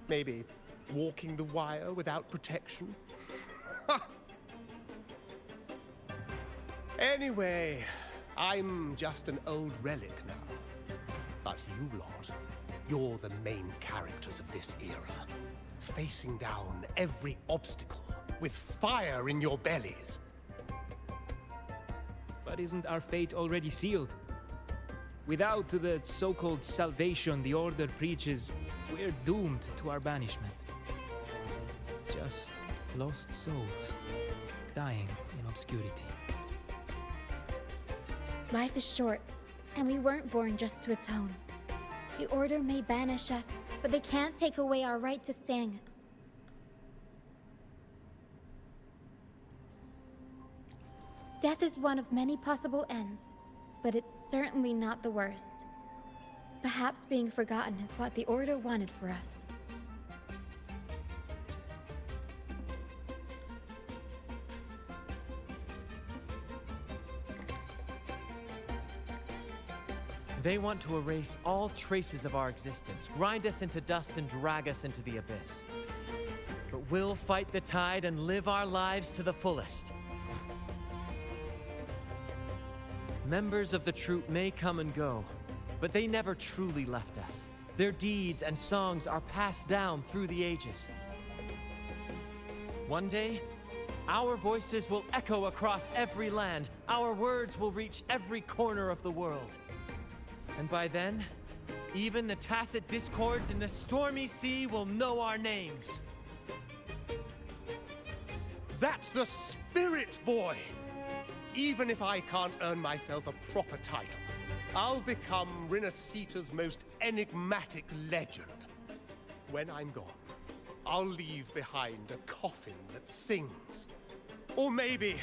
Speaker 11: Maybe walking the wire without protection? Anyway, I'm just an old relic now. But you lot, you're the main characters of this era. Facing down every obstacle with fire in your bellies.
Speaker 3: But isn't our fate already sealed? Without the so-called salvation the Order preaches, we're doomed to our banishment. Just lost souls, dying in obscurity.
Speaker 2: Life is short, and we weren't born just to atone. The Order may banish us, but they can't take away our right to sing. Death is one of many possible ends, but it's certainly not the worst. Perhaps being forgotten is what the Order wanted for us.
Speaker 6: They want to erase all traces of our existence, grind us into dust and drag us into the abyss. But we'll fight the tide and live our lives to the fullest. Members of the troupe may come and go, but they never truly left us. Their deeds and songs are passed down through the ages. One day, our voices will echo across every land. Our words will reach every corner of the world. And by then, even the tacit discords in the stormy sea will know our names.
Speaker 11: That's the spirit, boy! Even if I can't earn myself a proper title, I'll become Rinasita's most enigmatic legend. When I'm gone, I'll leave behind a coffin that sings. Or maybe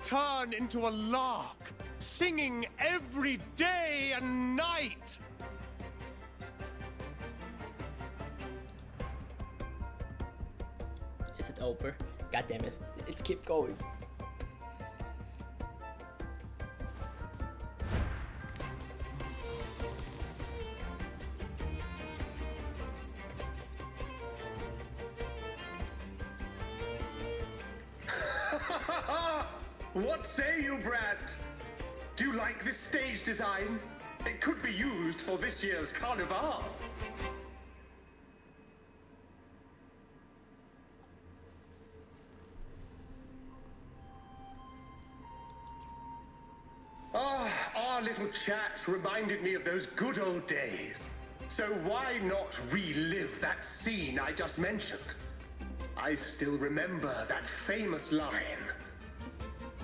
Speaker 11: turn into a lark, singing every day and night.
Speaker 1: Is it over? God damn it! Let's keep going.
Speaker 12: What say you, Brad? Do you like this stage design? It could be used for this year's carnival. Ah, our little chat reminded me of those good old days. So why not relive that scene I just mentioned? I still remember that famous line.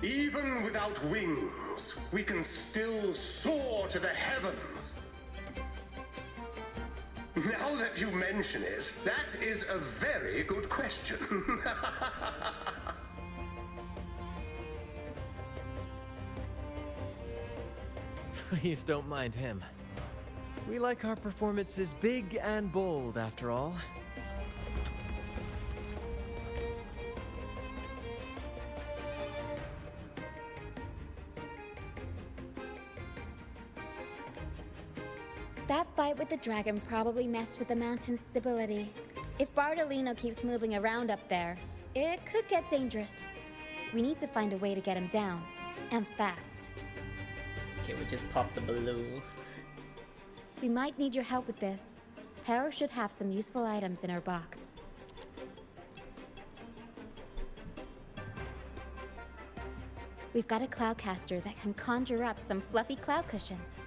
Speaker 12: Even without wings, we can still soar to the heavens. Now that you mention it, that is a very good question.
Speaker 6: Please don't mind him. We like our performances big and bold, after all.
Speaker 2: That fight with the dragon probably messed with the mountain's stability. If Bartolino keeps moving around up there, it could get dangerous. We need to find a way to get him down, and fast.
Speaker 1: Okay, we just popped the balloon.
Speaker 2: We might need your help with this. Taro should have some useful items in her box. We've got a cloudcaster that can conjure up some fluffy cloud cushions.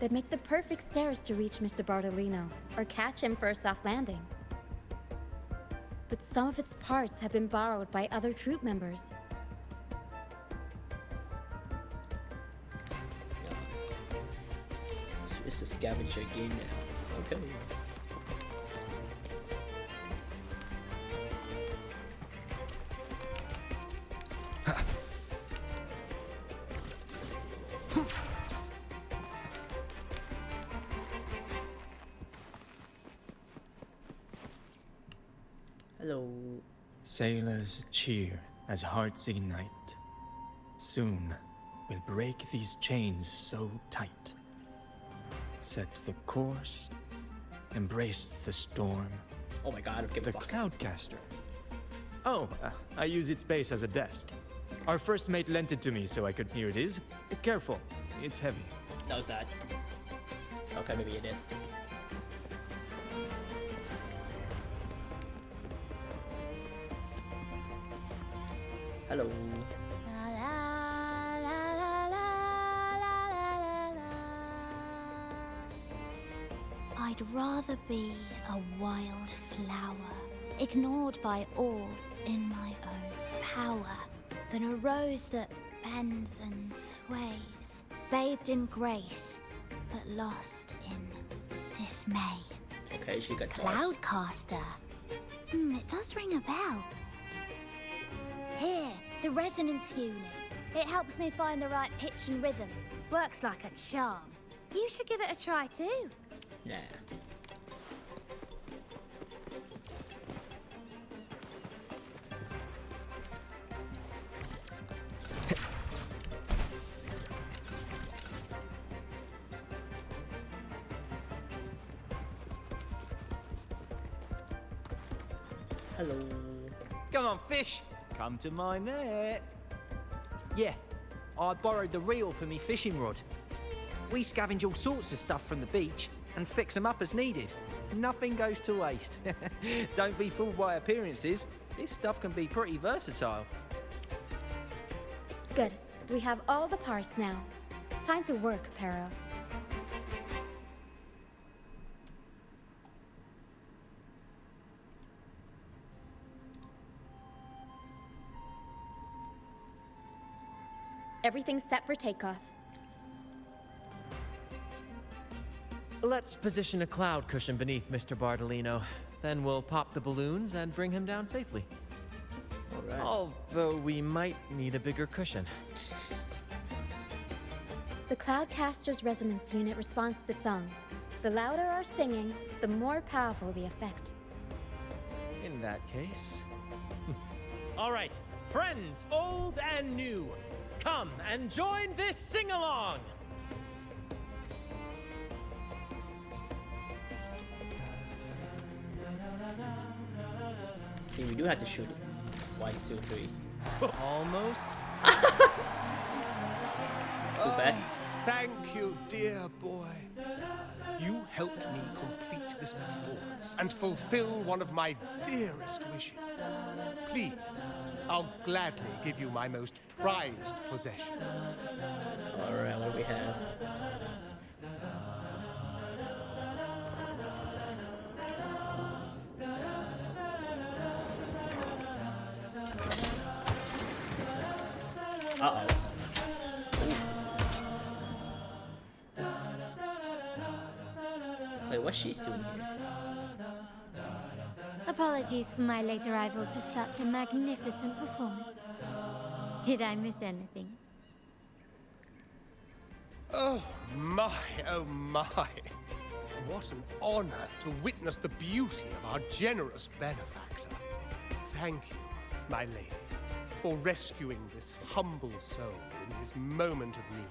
Speaker 2: They'd make the perfect stairs to reach Mr. Bartolino, or catch him for a soft landing. But some of its parts have been borrowed by other troop members.
Speaker 1: It's a scavenger game now. Okay. Hello.
Speaker 13: Sailors cheer as hearts ignite. Soon we'll break these chains so tight. Set the course, embrace the storm.
Speaker 1: Oh my god, I don't give a fuck.
Speaker 13: The Cloudcaster. Oh, I use its base as a desk. Our first mate lent it to me so I could. Here it is. Be careful, it's heavy.
Speaker 1: That was that. Okay, maybe it is. Hello.
Speaker 4: I'd rather be a wild flower, ignored by all in my own power, than a rose that bends and sways, bathed in grace, but lost in dismay.
Speaker 1: Okay, she got bars.
Speaker 4: Cloudcaster. It does ring a bell. Here, the resonance unit. It helps me find the right pitch and rhythm. Works like a charm. You should give it a try too.
Speaker 1: Nah. Hello.
Speaker 14: Come on, fish. Come to my net. Yeah, I borrowed the reel for me fishing rod. We scavenge all sorts of stuff from the beach and fix them up as needed. Nothing goes to waste. Don't be fooled by appearances. This stuff can be pretty versatile.
Speaker 2: Good. We have all the parts now. Time to work, Pero. Everything's set for takeoff.
Speaker 6: Let's position a cloud cushion beneath Mr. Bardolino. Then we'll pop the balloons and bring him down safely.
Speaker 1: All right.
Speaker 6: Although we might need a bigger cushion.
Speaker 2: The Cloudcaster's resonance unit responds to song. The louder our singing, the more powerful the effect.
Speaker 6: In that case... All right, friends, old and new, come and join this sing-along!
Speaker 1: See, we do have to shoot it. 1, 2, 3.
Speaker 6: Almost.
Speaker 1: Too fast.
Speaker 11: Thank you, dear boy. You helped me complete this performance and fulfill one of my dearest wishes. Please, I'll gladly give you my most prized possession.
Speaker 1: Alright, what do we have? Uh-oh. Wait, what's she doing here?
Speaker 4: Apologies for my late arrival to such a magnificent performance. Did I miss anything?
Speaker 11: Oh my, oh my. What an honor to witness the beauty of our generous benefactor. Thank you, my lady, for rescuing this humble soul in his moment of need.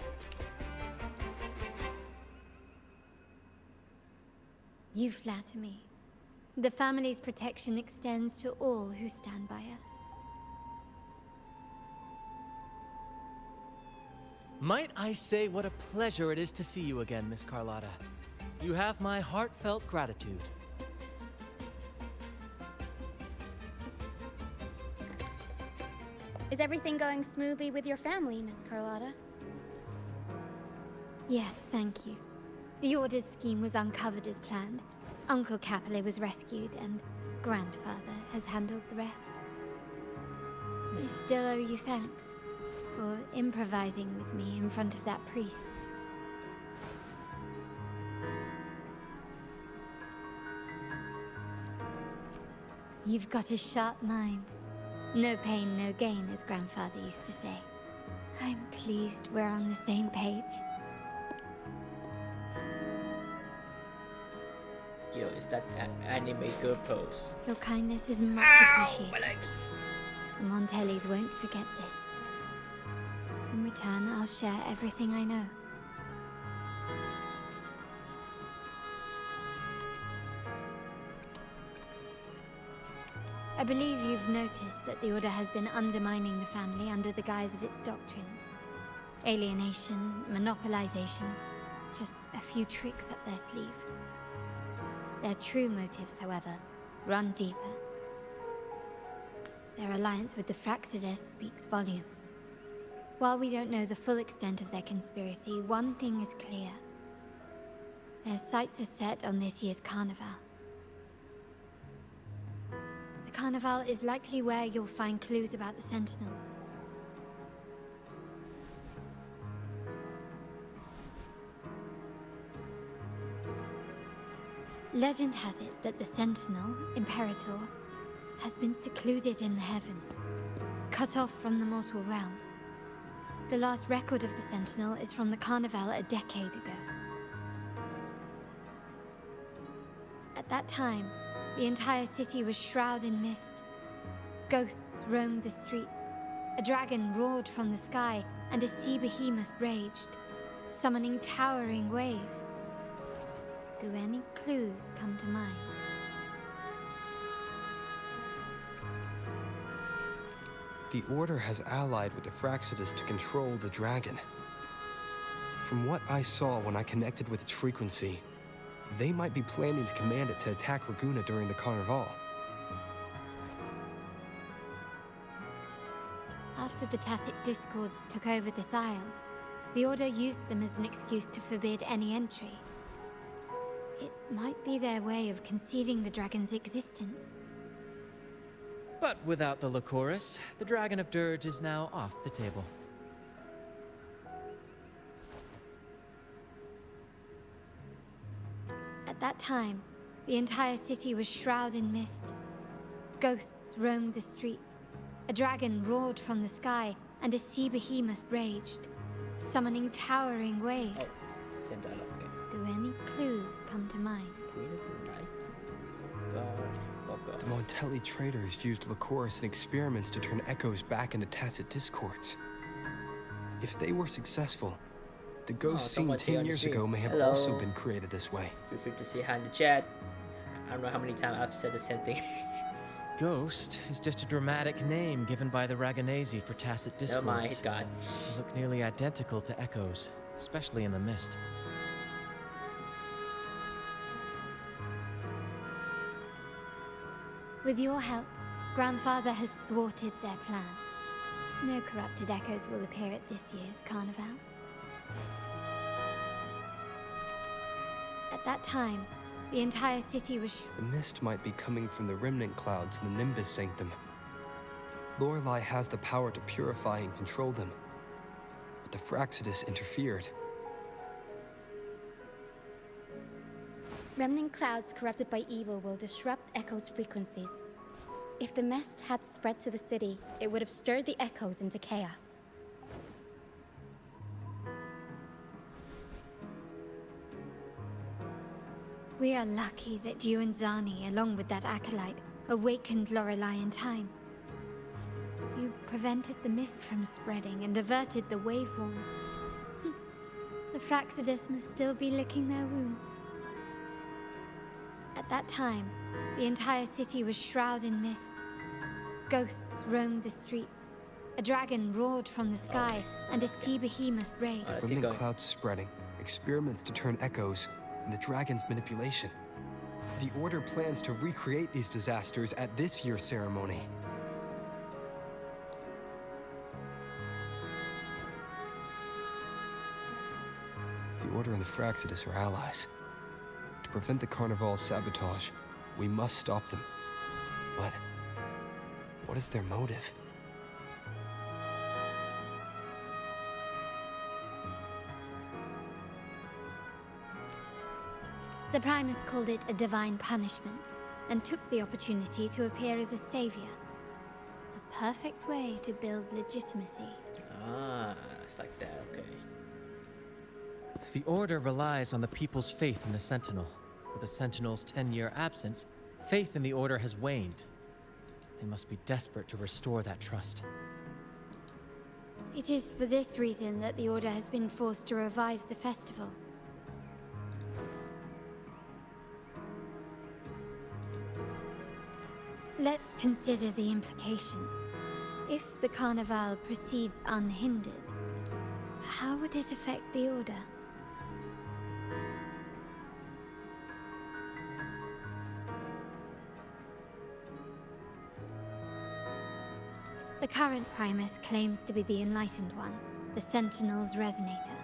Speaker 4: You flatter me. The family's protection extends to all who stand by us.
Speaker 6: Might I say what a pleasure it is to see you again, Miss Carlotta. You have my heartfelt gratitude.
Speaker 2: Is everything going smoothly with your family, Miss Carlotta?
Speaker 4: Yes, thank you. The Order's scheme was uncovered as planned. Uncle Capilet was rescued, and Grandfather has handled the rest. I still owe you thanks for improvising with me in front of that priest. You've got a sharp mind. No pain, no gain, as Grandfather used to say. I'm pleased we're on the same page.
Speaker 1: Yo, is that anime girl pose?
Speaker 4: Your kindness is much appreciated. The Montellis won't forget this. In return, I'll share everything I know. I believe you've noticed that the Order has been undermining the family under the guise of its doctrines. Alienation, monopolization, just a few tricks up their sleeve. Their true motives, however, run deeper. Their alliance with the Fraxides speaks volumes. While we don't know the full extent of their conspiracy, one thing is clear. Their sights are set on this year's carnival. The carnival is likely where you'll find clues about the Sentinel.
Speaker 2: Legend has it that the Sentinel, Imperator, has been secluded in the heavens, cut off from the mortal realm. The last record of the Sentinel is from the Carnival a decade ago. At that time, the entire city was shrouded in mist. Ghosts roamed the streets. A dragon roared from the sky, and a sea behemoth raged, summoning towering waves. Do any clues come to mind?
Speaker 15: The Order has allied with the Fraxidus to control the dragon. From what I saw when I connected with its frequency, they might be planning to command it to attack Laguna during the Carnival.
Speaker 2: After the Tacit Discords took over this isle, the Order used them as an excuse to forbid any entry. It might be their way of concealing the dragon's existence.
Speaker 6: But without the Lycoris, the Dragon of Dirge is now off the table.
Speaker 2: At that time, the entire city was shrouded in mist. Ghosts roamed the streets. A dragon roared from the sky, and a sea behemoth raged, summoning towering waves.
Speaker 1: Oh, same dialogue again.
Speaker 2: Do any clues come to mind?
Speaker 1: Queen of the Night. God.
Speaker 15: The Montelli traders used Lycoris in experiments to turn echoes back into Tacit Discords. If they were successful, the ghosts seen 10 years ago may have also been created this way.
Speaker 1: Feel free to say hi in the chat. I don't know how many times I've said the same thing.
Speaker 6: Ghost is just a dramatic name given by the Raganese for Tacit Discords.
Speaker 1: Never mind, he's gone.
Speaker 6: They look nearly identical to echoes, especially in the mist.
Speaker 2: With your help, Grandfather has thwarted their plan. No corrupted echoes will appear at this year's Carnival. At that time, the entire city was
Speaker 15: The mist might be coming from the remnant clouds in the Nimbus Sanctum. Lorelei has the power to purify and control them, but the Fraxidus interfered.
Speaker 2: Remnant clouds corrupted by evil will disrupt Echo's frequencies. If the mist had spread to the city, it would have stirred the echoes into chaos. We are lucky that you and Zani, along with that acolyte, awakened Lorelei in time. You prevented the mist from spreading and averted the wave warm. The Fraxidus must still be licking their wounds. At that time, the entire city was shrouded in mist. Ghosts roamed the streets. A dragon roared from the sky, and a sea behemoth raged.
Speaker 15: Remnant clouds spreading, experiments to turn echoes, and the dragon's manipulation. The Order plans to recreate these disasters at this year's ceremony. The Order and the Fraxidus are allies. To prevent the Carnival's sabotage, we must stop them. But what is their motive?
Speaker 2: The Primus called it a divine punishment, and took the opportunity to appear as a savior. A perfect way to build legitimacy.
Speaker 1: Ah, it's like that, okay.
Speaker 6: The Order relies on the people's faith in the Sentinel. With the Sentinel's 10-year absence, faith in the Order has waned. They must be desperate to restore that trust.
Speaker 2: It is for this reason that the Order has been forced to revive the festival. Let's consider the implications. If the Carnival proceeds unhindered, how would it affect the Order? The current Primus claims to be the Enlightened One, the Sentinel's Resonator.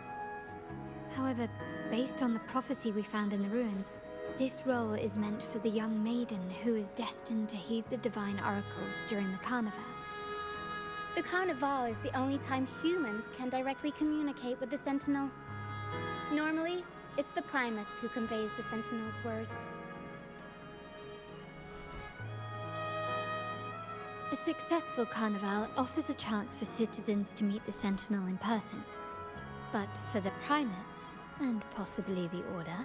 Speaker 2: However, based on the prophecy we found in the ruins, this role is meant for the young maiden who is destined to heed the divine oracles during the Carnival.
Speaker 16: The Carnival is the only time humans can directly communicate with the Sentinel. Normally, it's the Primus who conveys the Sentinel's words.
Speaker 17: A successful carnival offers a chance for citizens to meet the Sentinel in person. But for the Primus, and possibly the Order,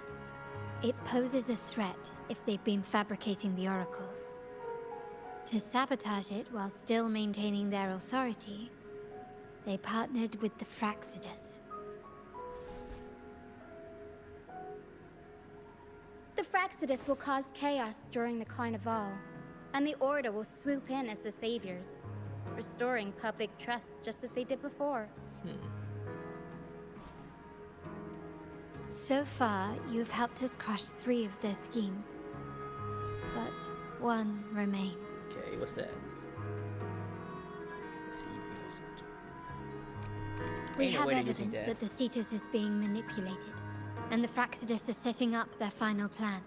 Speaker 17: it poses a threat if they've been fabricating the oracles. To sabotage it while still maintaining their authority, they partnered with the Fraxidus.
Speaker 16: The Fraxidus will cause chaos during the Carnival, and the Order will swoop in as the saviors, restoring public trust just as they did before.
Speaker 17: So far, you've helped us crush 3 of their schemes. But one remains.
Speaker 1: Okay, what's that? Let's see.
Speaker 17: We
Speaker 1: Ain't no
Speaker 17: have
Speaker 1: way they're using
Speaker 17: evidence that the
Speaker 1: death.
Speaker 17: Cetus is being manipulated, and the Fraxidus are setting up their final plan.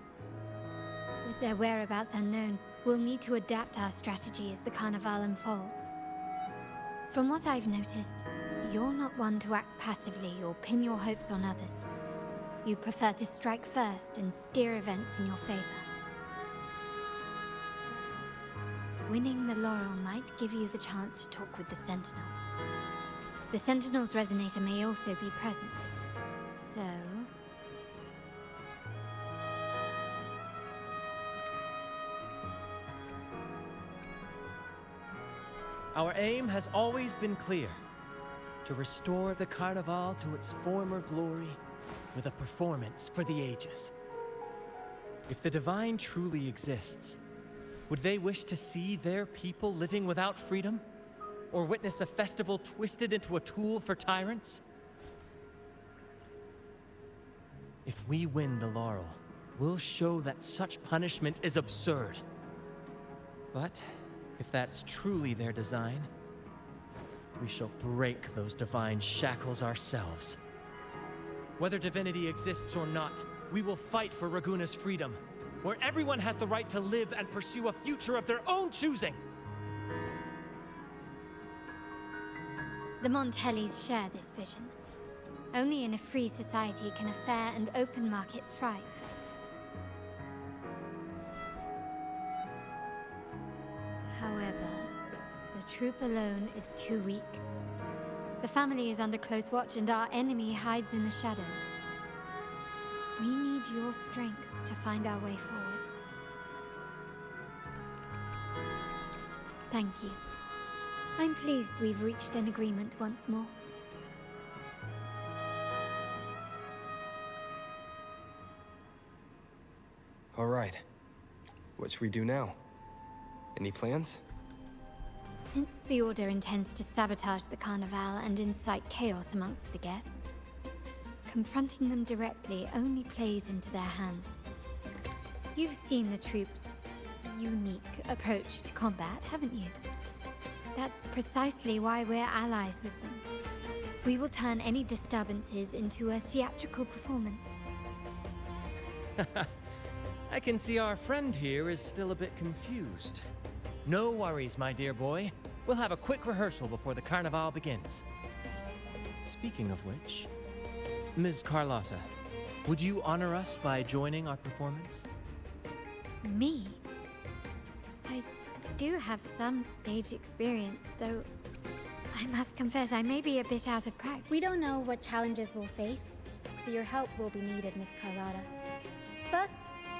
Speaker 17: With their whereabouts unknown, we'll need to adapt our strategy as the Carnival unfolds. From what I've noticed, you're not one to act passively or pin your hopes on others. You prefer to strike first and steer events in your favor. Winning the laurel might give you the chance to talk with the Sentinel. The Sentinel's resonator may also be present, so...
Speaker 6: Our aim has always been clear: to restore the Carnival to its former glory with a performance for the ages. If the Divine truly exists, would they wish to see their people living without freedom? Or witness a festival twisted into a tool for tyrants? If we win the laurel, we'll show that such punishment is absurd. But if that's truly their design, we shall break those divine shackles ourselves. Whether divinity exists or not, we will fight for Raguna's freedom, where everyone has the right to live and pursue a future of their own choosing.
Speaker 17: The Montellis share this vision. Only in a free society can a fair and open market thrive. However, the troop alone is too weak. The family is under close watch and our enemy hides in the shadows. We need your strength to find our way forward. Thank you. I'm pleased we've reached an agreement once more.
Speaker 15: All right. What should we do now? Any plans?
Speaker 17: Since the Order intends to sabotage the Carnival and incite chaos amongst the guests, confronting them directly only plays into their hands. You've seen the troops' unique approach to combat, haven't you? That's precisely why we're allies with them. We will turn any disturbances into a theatrical performance.
Speaker 6: I can see our friend here is still a bit confused. No worries, my dear boy. We'll have a quick rehearsal before the Carnival begins. Speaking of which, Ms. Carlotta, would you honor us by joining our performance?
Speaker 17: Me? I do have some stage experience, though I must confess I may be a bit out of practice.
Speaker 16: We don't know what challenges we'll face, so your help will be needed, Miss Carlotta. Plus,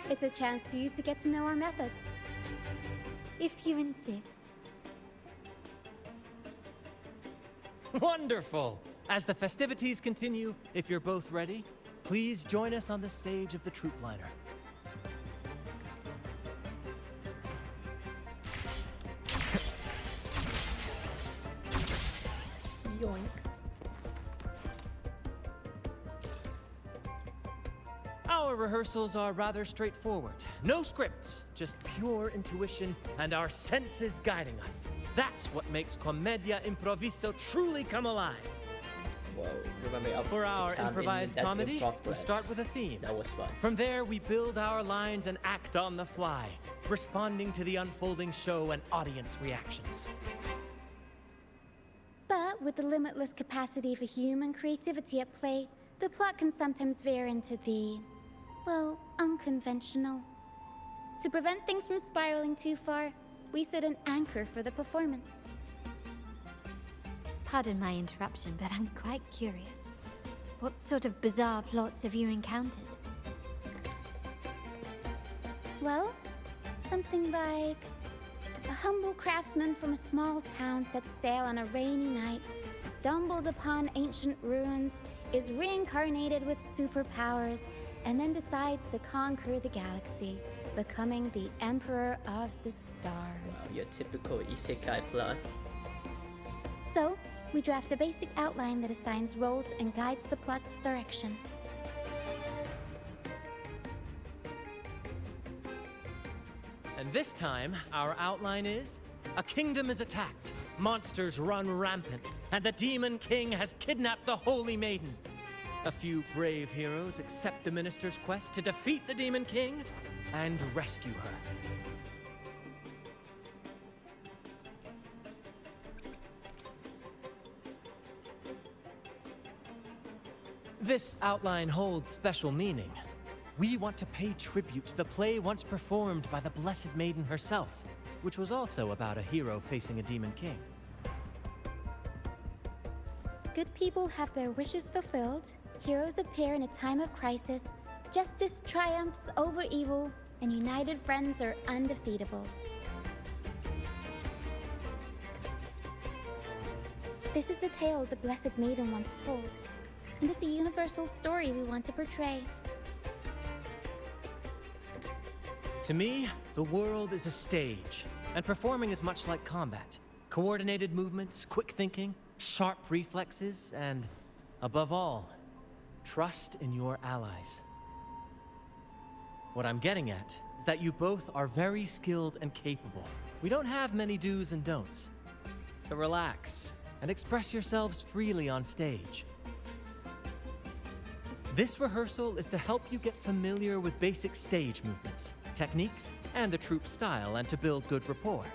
Speaker 16: it's a chance for you to get to know our methods.
Speaker 17: If you insist.
Speaker 6: Wonderful! As the festivities continue, if you're both ready, please join us on the stage of the troop liner.
Speaker 1: Yoink.
Speaker 6: Our rehearsals are rather straightforward. No scripts, just pure intuition and our senses guiding us. That's what makes Commedia Improviso truly come alive.
Speaker 1: Whoa, remember
Speaker 6: For our
Speaker 1: time in
Speaker 6: improvised
Speaker 1: that
Speaker 6: comedy,
Speaker 1: improv
Speaker 6: we
Speaker 1: class.
Speaker 6: start with a theme.
Speaker 1: That was fun.
Speaker 6: From there, we build our lines and act on the fly, responding to the unfolding show and audience reactions.
Speaker 16: But with the limitless capacity for human creativity at play, the plot can sometimes veer into the, well, unconventional. To prevent things from spiraling too far, We set an anchor for the performance.
Speaker 17: Pardon my interruption, but I'm quite curious. What sort of bizarre plots have you encountered?
Speaker 16: Well, something like a humble craftsman from a small town sets sail on a rainy night, stumbles upon ancient ruins, is reincarnated with superpowers, and then decides to conquer the galaxy, becoming the Emperor of the Stars.
Speaker 1: Your typical isekai plot.
Speaker 16: So, we draft a basic outline that assigns roles and guides the plot's direction.
Speaker 6: And this time, our outline is: a kingdom is attacked, monsters run rampant, and the Demon King has kidnapped the Holy Maiden. A few brave heroes accept the minister's quest to defeat the Demon King and rescue her. This outline holds special meaning. We want to pay tribute to the play once performed by the Blessed Maiden herself, which was also about a hero facing a Demon King.
Speaker 16: Good people have their wishes fulfilled, heroes appear in a time of crisis, justice triumphs over evil, and united friends are undefeatable. This is the tale the Blessed Maiden once told, and it's a universal story we want to portray.
Speaker 6: To me, the world is a stage, and performing is much like combat. Coordinated movements, quick thinking, sharp reflexes, and, above all, trust in your allies. What I'm getting at is that you both are very skilled and capable. We don't have many do's and don'ts, so relax and express yourselves freely on stage. This rehearsal is to help you get familiar with basic stage movements, techniques, and the troupe style, and to build good rapport.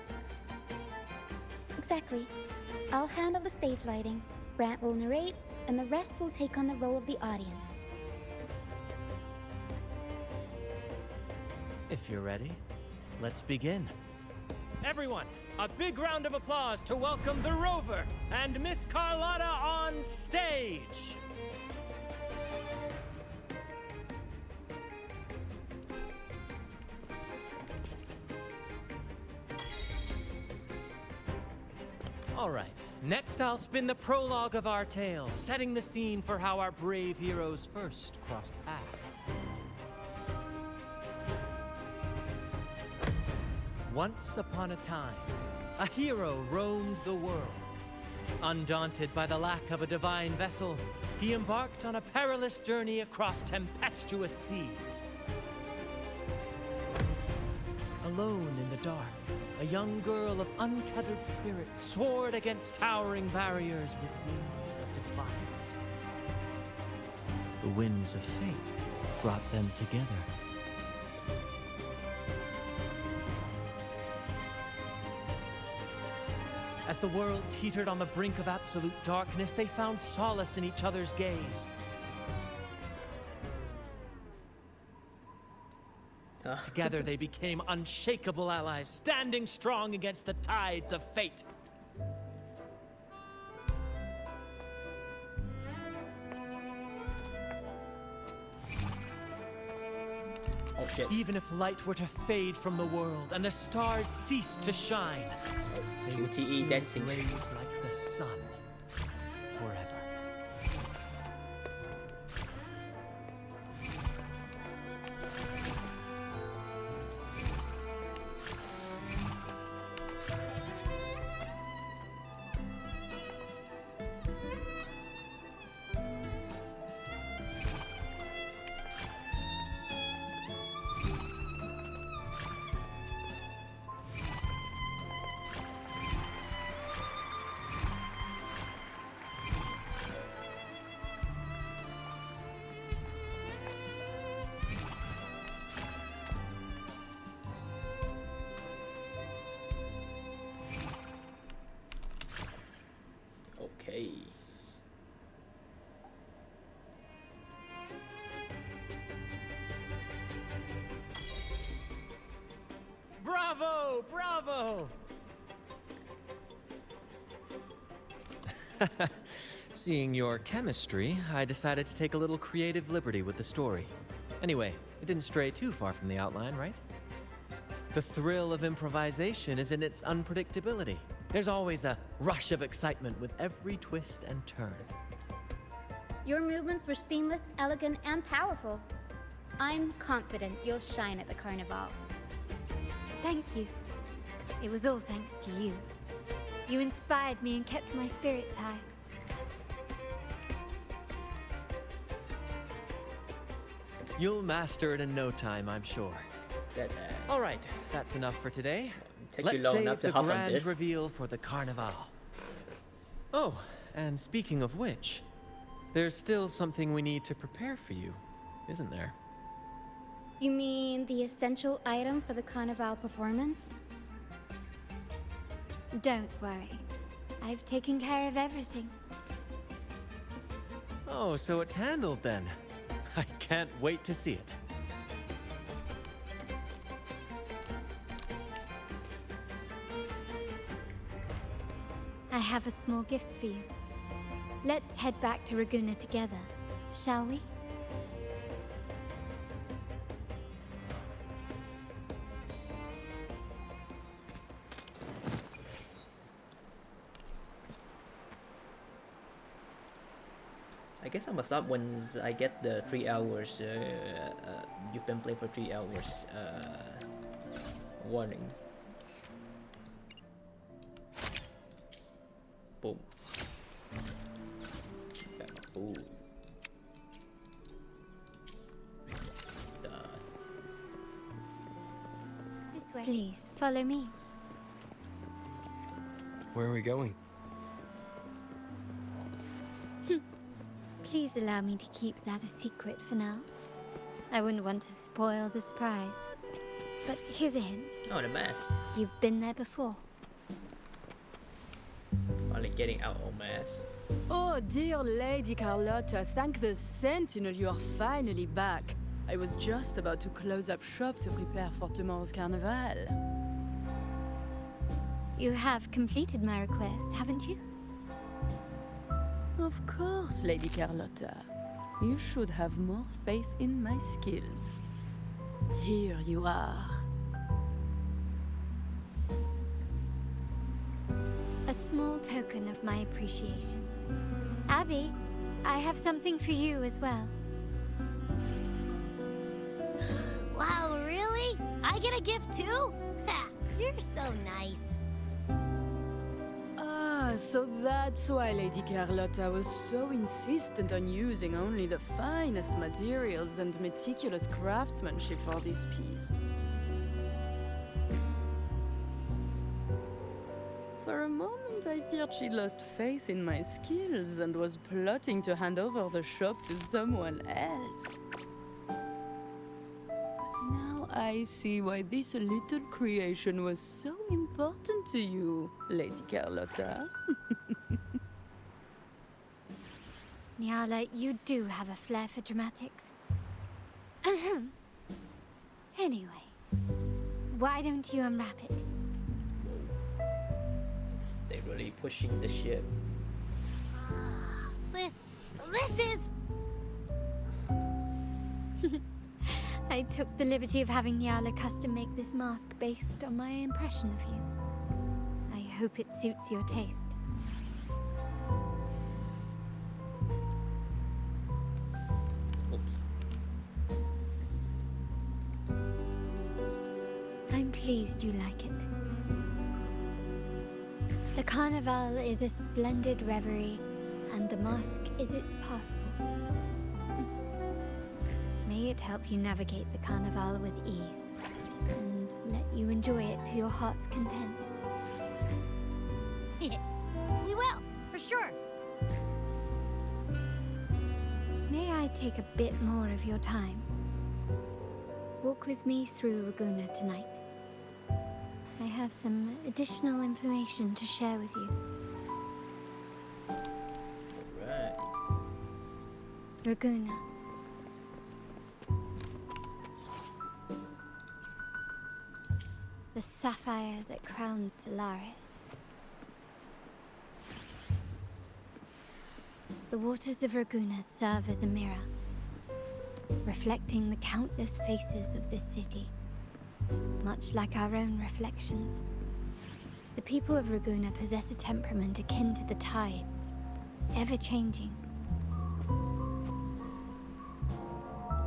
Speaker 16: Exactly. I'll handle the stage lighting, Brant will narrate, and the rest will take on the role of the audience.
Speaker 6: If you're ready, let's begin. Everyone, a big round of applause to welcome the Rover and Miss Carlotta on stage! All right, next I'll spin the prologue of our tale, setting the scene for how our brave heroes first crossed paths. Once upon a time, a hero roamed the world. Undaunted by the lack of a divine vessel, he embarked on a perilous journey across tempestuous seas. Alone in the dark, a young girl of untethered spirit soared against towering barriers with wings of defiance. The winds of fate brought them together. As the world teetered on the brink of absolute darkness, they found solace in each other's gaze. Together they became unshakable allies, standing strong against the tides of fate.
Speaker 1: Oh shit.
Speaker 6: Even if light were to fade from the world and the stars cease to shine, they would still
Speaker 1: dancing.
Speaker 6: blaze like the sun forever. Bravo! Bravo! Seeing your chemistry, I decided to take a little creative liberty with the story. Anyway, it didn't stray too far from the outline, right? The thrill of improvisation is in its unpredictability. There's always a rush of excitement with every twist and turn.
Speaker 16: Your movements were seamless, elegant, and powerful. I'm confident you'll shine at the carnival.
Speaker 17: Thank you. It was all thanks to you. You inspired me and kept my spirits high.
Speaker 6: You'll master it in no time, I'm sure. All right, that's enough for today. Let's save the grand reveal for the carnival. Oh, and speaking of which, there's still something we need to prepare for you, isn't there?
Speaker 16: You mean the essential item for the carnival performance?
Speaker 17: Don't worry. I've taken care of everything.
Speaker 6: Oh, so it's handled then. I can't wait to see it.
Speaker 17: I have a small gift for you. Let's head back to Raguna together, shall we?
Speaker 1: I guess I'm gonna stop once I get the 3 hours. You've been playing for 3 hours. Warning. Boom. Got my food.
Speaker 17: This way. Please, follow me.
Speaker 15: Where are we going?
Speaker 17: Please allow me to keep that a secret for now. I wouldn't want to spoil the surprise. But here's a hint.
Speaker 1: Oh, the mask.
Speaker 17: You've been there before.
Speaker 1: Finally getting out of mask.
Speaker 18: Oh, dear Lady Carlotta, thank the Sentinel you are finally back. I was just about to close up shop to prepare for tomorrow's carnival.
Speaker 17: You have completed my request, haven't you?
Speaker 18: Of course, Lady Carlotta. You should have more faith in my skills. Here you are.
Speaker 17: A small token of my appreciation. Abby, I have something for you as well.
Speaker 9: Wow, really? I get a gift too? Ha! You're so nice.
Speaker 18: Ah, so that's why Lady Carlotta was so insistent on using only the finest materials and meticulous craftsmanship for this piece. For a moment, I feared she'd lost faith in my skills and was plotting to hand over the shop to someone else. Now I see why this little creation was so important to you, Lady Carlotta.
Speaker 17: Nyala, you do have a flair for dramatics. Anyway, why don't you unwrap it?
Speaker 1: They're really pushing the ship.
Speaker 9: This is...
Speaker 17: I took the liberty of having Nyala custom make this mask based on my impression of you. I hope it suits your taste.
Speaker 1: Oops.
Speaker 17: I'm pleased you like it. The carnival is a splendid reverie, and the mask is its passport. May it help you navigate the carnival with ease, and let you enjoy it to your heart's content.
Speaker 9: We will, for sure.
Speaker 17: May I take a bit more of your time? Walk with me through Raguna tonight. I have some additional information to share with you.
Speaker 1: Right.
Speaker 17: Raguna. the sapphire that crowns Solaris. The waters of Raguna serve as a mirror, reflecting the countless faces of this city, much like our own reflections. The people of Raguna possess a temperament akin to the tides, ever-changing.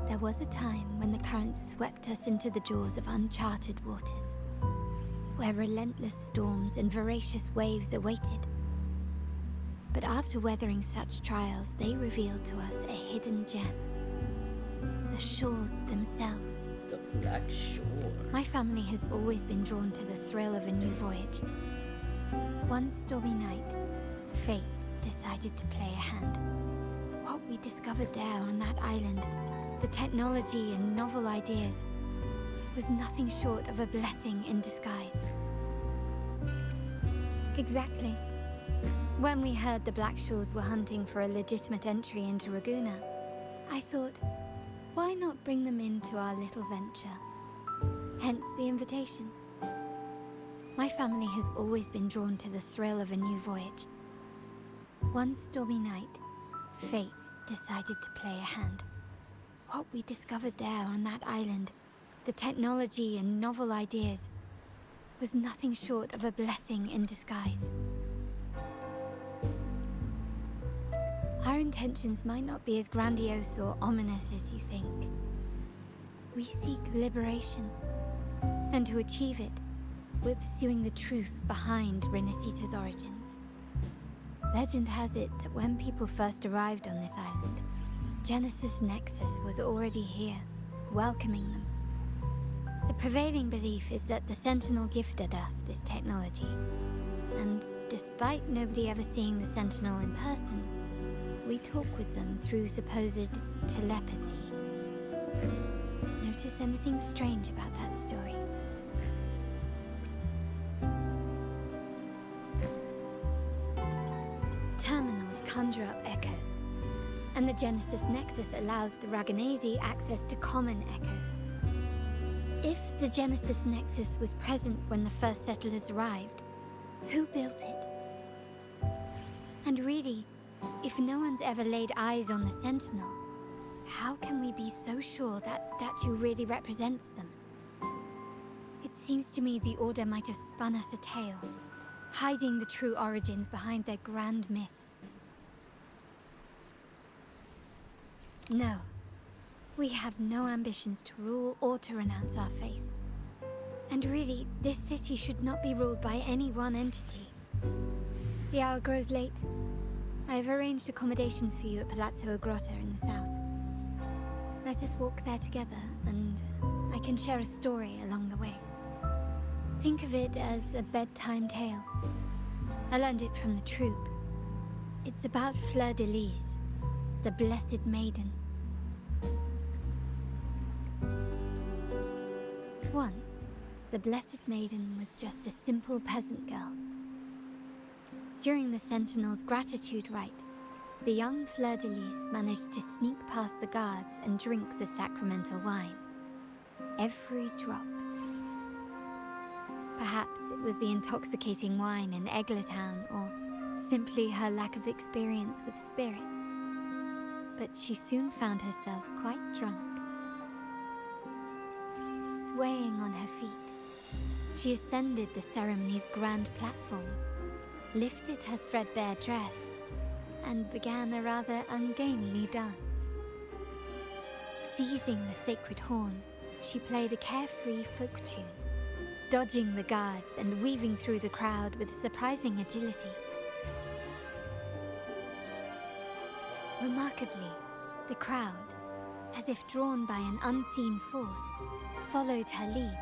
Speaker 17: There was a time when the currents swept us into the jaws of uncharted waters, where relentless storms and voracious waves awaited. But after weathering such trials, they revealed to us a hidden gem. The shores themselves.
Speaker 1: The Black Shore.
Speaker 17: My family has always been drawn to the thrill of a new voyage. One stormy night, fate decided to play a hand. What we discovered there on that island, the technology and novel ideas, was nothing short of a blessing in disguise. Exactly. When we heard the Black Shores were hunting for a legitimate entry into Raguna, I thought, why not bring them into our little venture? Hence the invitation. My family has always been drawn to the thrill of a new voyage. One stormy night, fate decided to play a hand. What we discovered there on that island, the technology and novel ideas, was nothing short of a blessing in disguise. Our intentions might not be as grandiose or ominous as you think. We seek liberation, and to achieve it, we're pursuing the truth behind Renacita's origins. Legend has it that when people first arrived on this island, Genesis Nexus was already here, welcoming them. The prevailing belief is that the Sentinel gifted us this technology, and despite nobody ever seeing the Sentinel in person, we talk with them through supposed telepathy. Notice anything strange about that story? Terminals conjure up echoes, and the Genesis Nexus allows the Raganese access to common echoes. If the Genesis Nexus was present when the first settlers arrived, who built it? And really, if no one's ever laid eyes on the Sentinel, how can we be so sure that statue really represents them? It seems to me the Order might have spun us a tale, hiding the true origins behind their grand myths. No, we have no ambitions to rule or to renounce our faith. And really, this city should not be ruled by any one entity. The hour grows late. I have arranged accommodations for you at Palazzo Grotta in the south. Let us walk there together, and I can share a story along the way. Think of it as a bedtime tale. I learned it from the troupe. It's about Fleur de Lis, the Blessed Maiden. Once, the Blessed Maiden was just a simple peasant girl. During the Sentinel's gratitude rite, the young Fleur de Lis managed to sneak past the guards and drink the sacramental wine. Every drop. Perhaps it was the intoxicating wine in Eglatown, or simply her lack of experience with spirits. But she soon found herself quite drunk. Swaying on her feet, she ascended the ceremony's grand platform, lifted her threadbare dress, and began a rather ungainly dance. Seizing the sacred horn, she played a carefree folk tune, dodging the guards and weaving through the crowd with surprising agility. Remarkably, the crowd, as if drawn by an unseen force, followed her lead,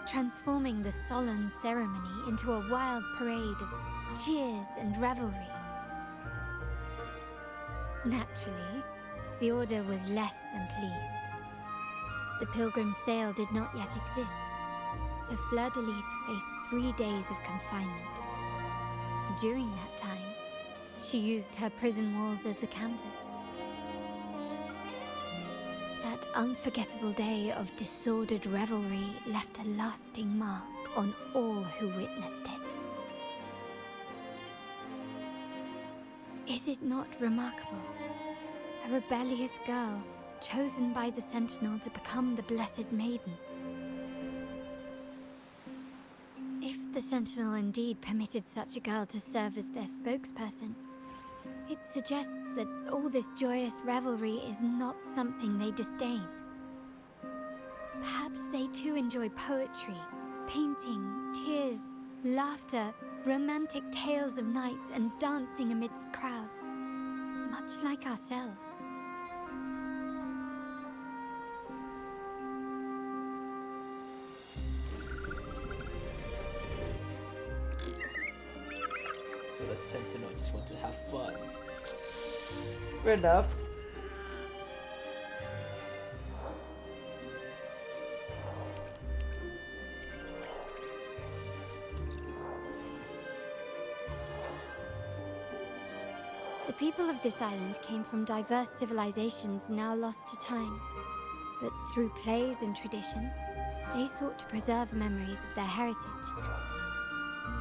Speaker 17: transforming the solemn ceremony into a wild parade of cheers and revelry. Naturally, the Order was less than pleased. The pilgrim sale did not yet exist, so Fleur de Lis faced 3 days of confinement. During that time, she used her prison walls as a canvas. That unforgettable day of disordered revelry left a lasting mark on all who witnessed it. Is it not remarkable? A rebellious girl chosen by the Sentinel to become the Blessed Maiden. If the Sentinel indeed permitted such a girl to serve as their spokesperson, it suggests that all this joyous revelry is not something they disdain. Perhaps they too enjoy poetry, painting, tears, laughter, romantic tales of nights, and dancing amidst crowds, much like ourselves.
Speaker 1: So the Sentinel just want to have fun. Fair enough.
Speaker 17: The people of this island came from diverse civilizations now lost to time, but through plays and tradition, they sought to preserve memories of their heritage.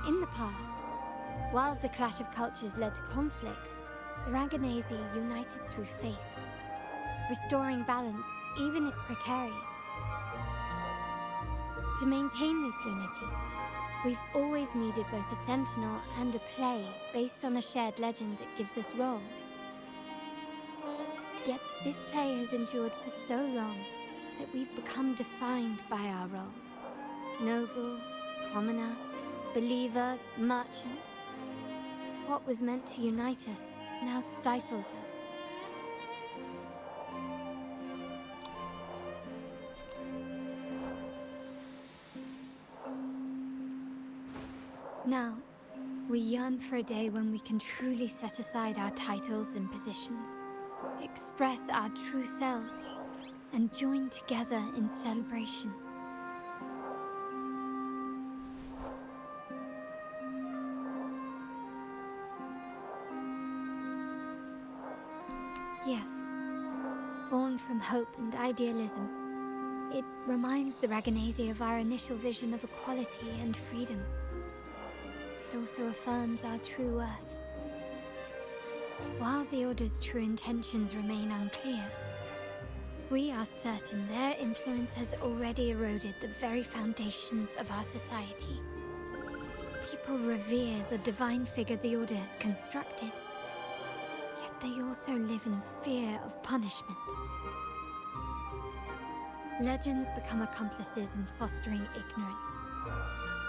Speaker 17: In the past, while the clash of cultures led to conflict, the Raganazi united through faith, restoring balance even if precarious. To maintain this unity, we've always needed both a sentinel and a play based on a shared legend that gives us roles. Yet this play has endured for so long that we've become defined by our roles. Noble, commoner, believer, merchant. What was meant to unite us now stifles us. Now, we yearn for a day when we can truly set aside our titles and positions, express our true selves, and join together in celebration. Yes, born from hope and idealism, it reminds the Raganazi of our initial vision of equality and freedom. It also affirms our true worth. While the Order's true intentions remain unclear, we are certain their influence has already eroded the very foundations of our society. People revere the divine figure the Order has constructed, yet they also live in fear of punishment. Legends become accomplices in fostering ignorance,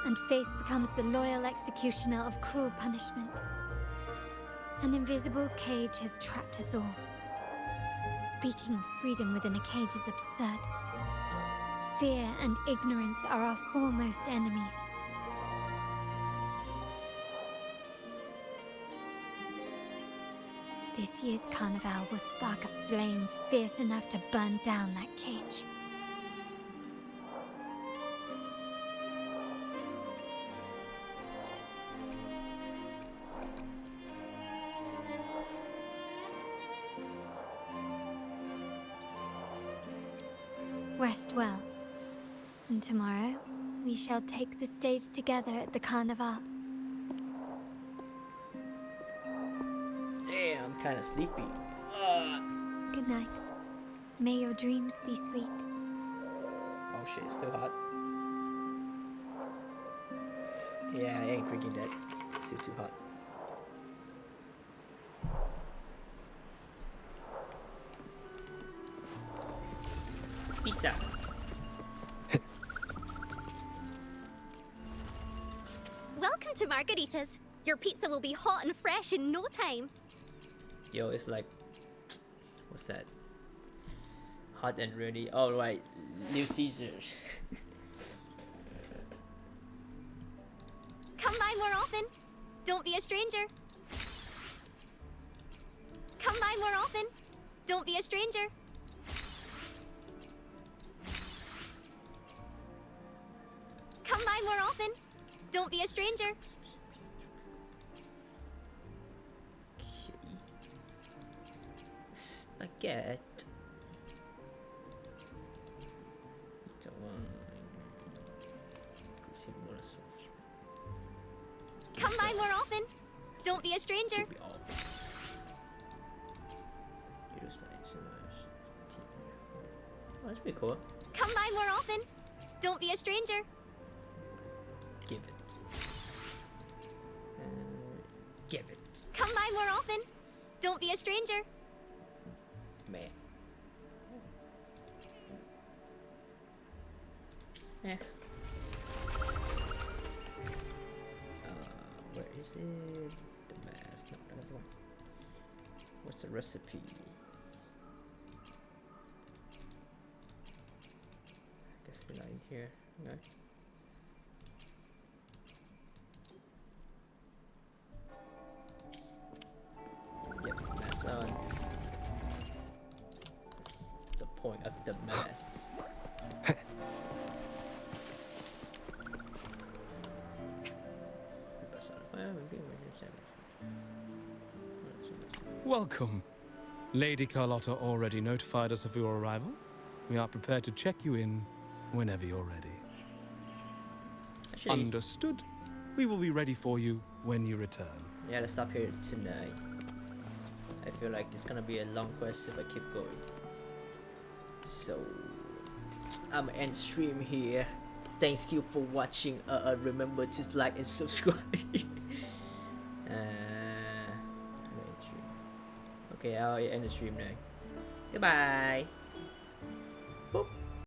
Speaker 17: and faith becomes the loyal executioner of cruel punishment. An invisible cage has trapped us all. Speaking of freedom within a cage is absurd. Fear and ignorance are our foremost enemies. This year's carnival will spark a flame fierce enough to burn down that cage. Rest well, and tomorrow we shall take the stage together at the carnival.
Speaker 1: Damn, I'm kind of sleepy.
Speaker 17: Good night. May your dreams be sweet.
Speaker 1: Oh shit, it's still hot. Yeah, I ain't drinking that. It's still too hot. Pizza.
Speaker 19: Welcome to Margaritas. Your pizza will be hot and fresh in no time.
Speaker 1: Yo, it's like, what's that? Hot and ready. Oh right, New Caesar.
Speaker 19: Come by more often. Don't be a stranger. Come by more often. Don't be a stranger. Come by more often. Don't be a stranger.
Speaker 1: Spaghetti.
Speaker 19: more often. Don't be a stranger.
Speaker 1: Oh, that's pretty cool.
Speaker 19: Come by more often. Don't be a stranger.
Speaker 1: Give it. Give it.
Speaker 19: Come by more often. Don't be a stranger.
Speaker 1: Man. Yeah. Where is it? The mask. No, another one. What's the recipe? I guess it's not in here. No. Yep, mess on. The point of the mess.
Speaker 20: Welcome. Lady Carlotta already notified us of your arrival. We are prepared to check you in whenever you're ready.
Speaker 1: Actually,
Speaker 20: understood. We will be ready for you when you return.
Speaker 1: yeah, let's stop here tonight. I feel like it's gonna be a long quest if I keep going. So, I'm gonna end stream here. Thanks you for watching. Remember to like and subscribe. Okay, I'll end the stream now. Goodbye.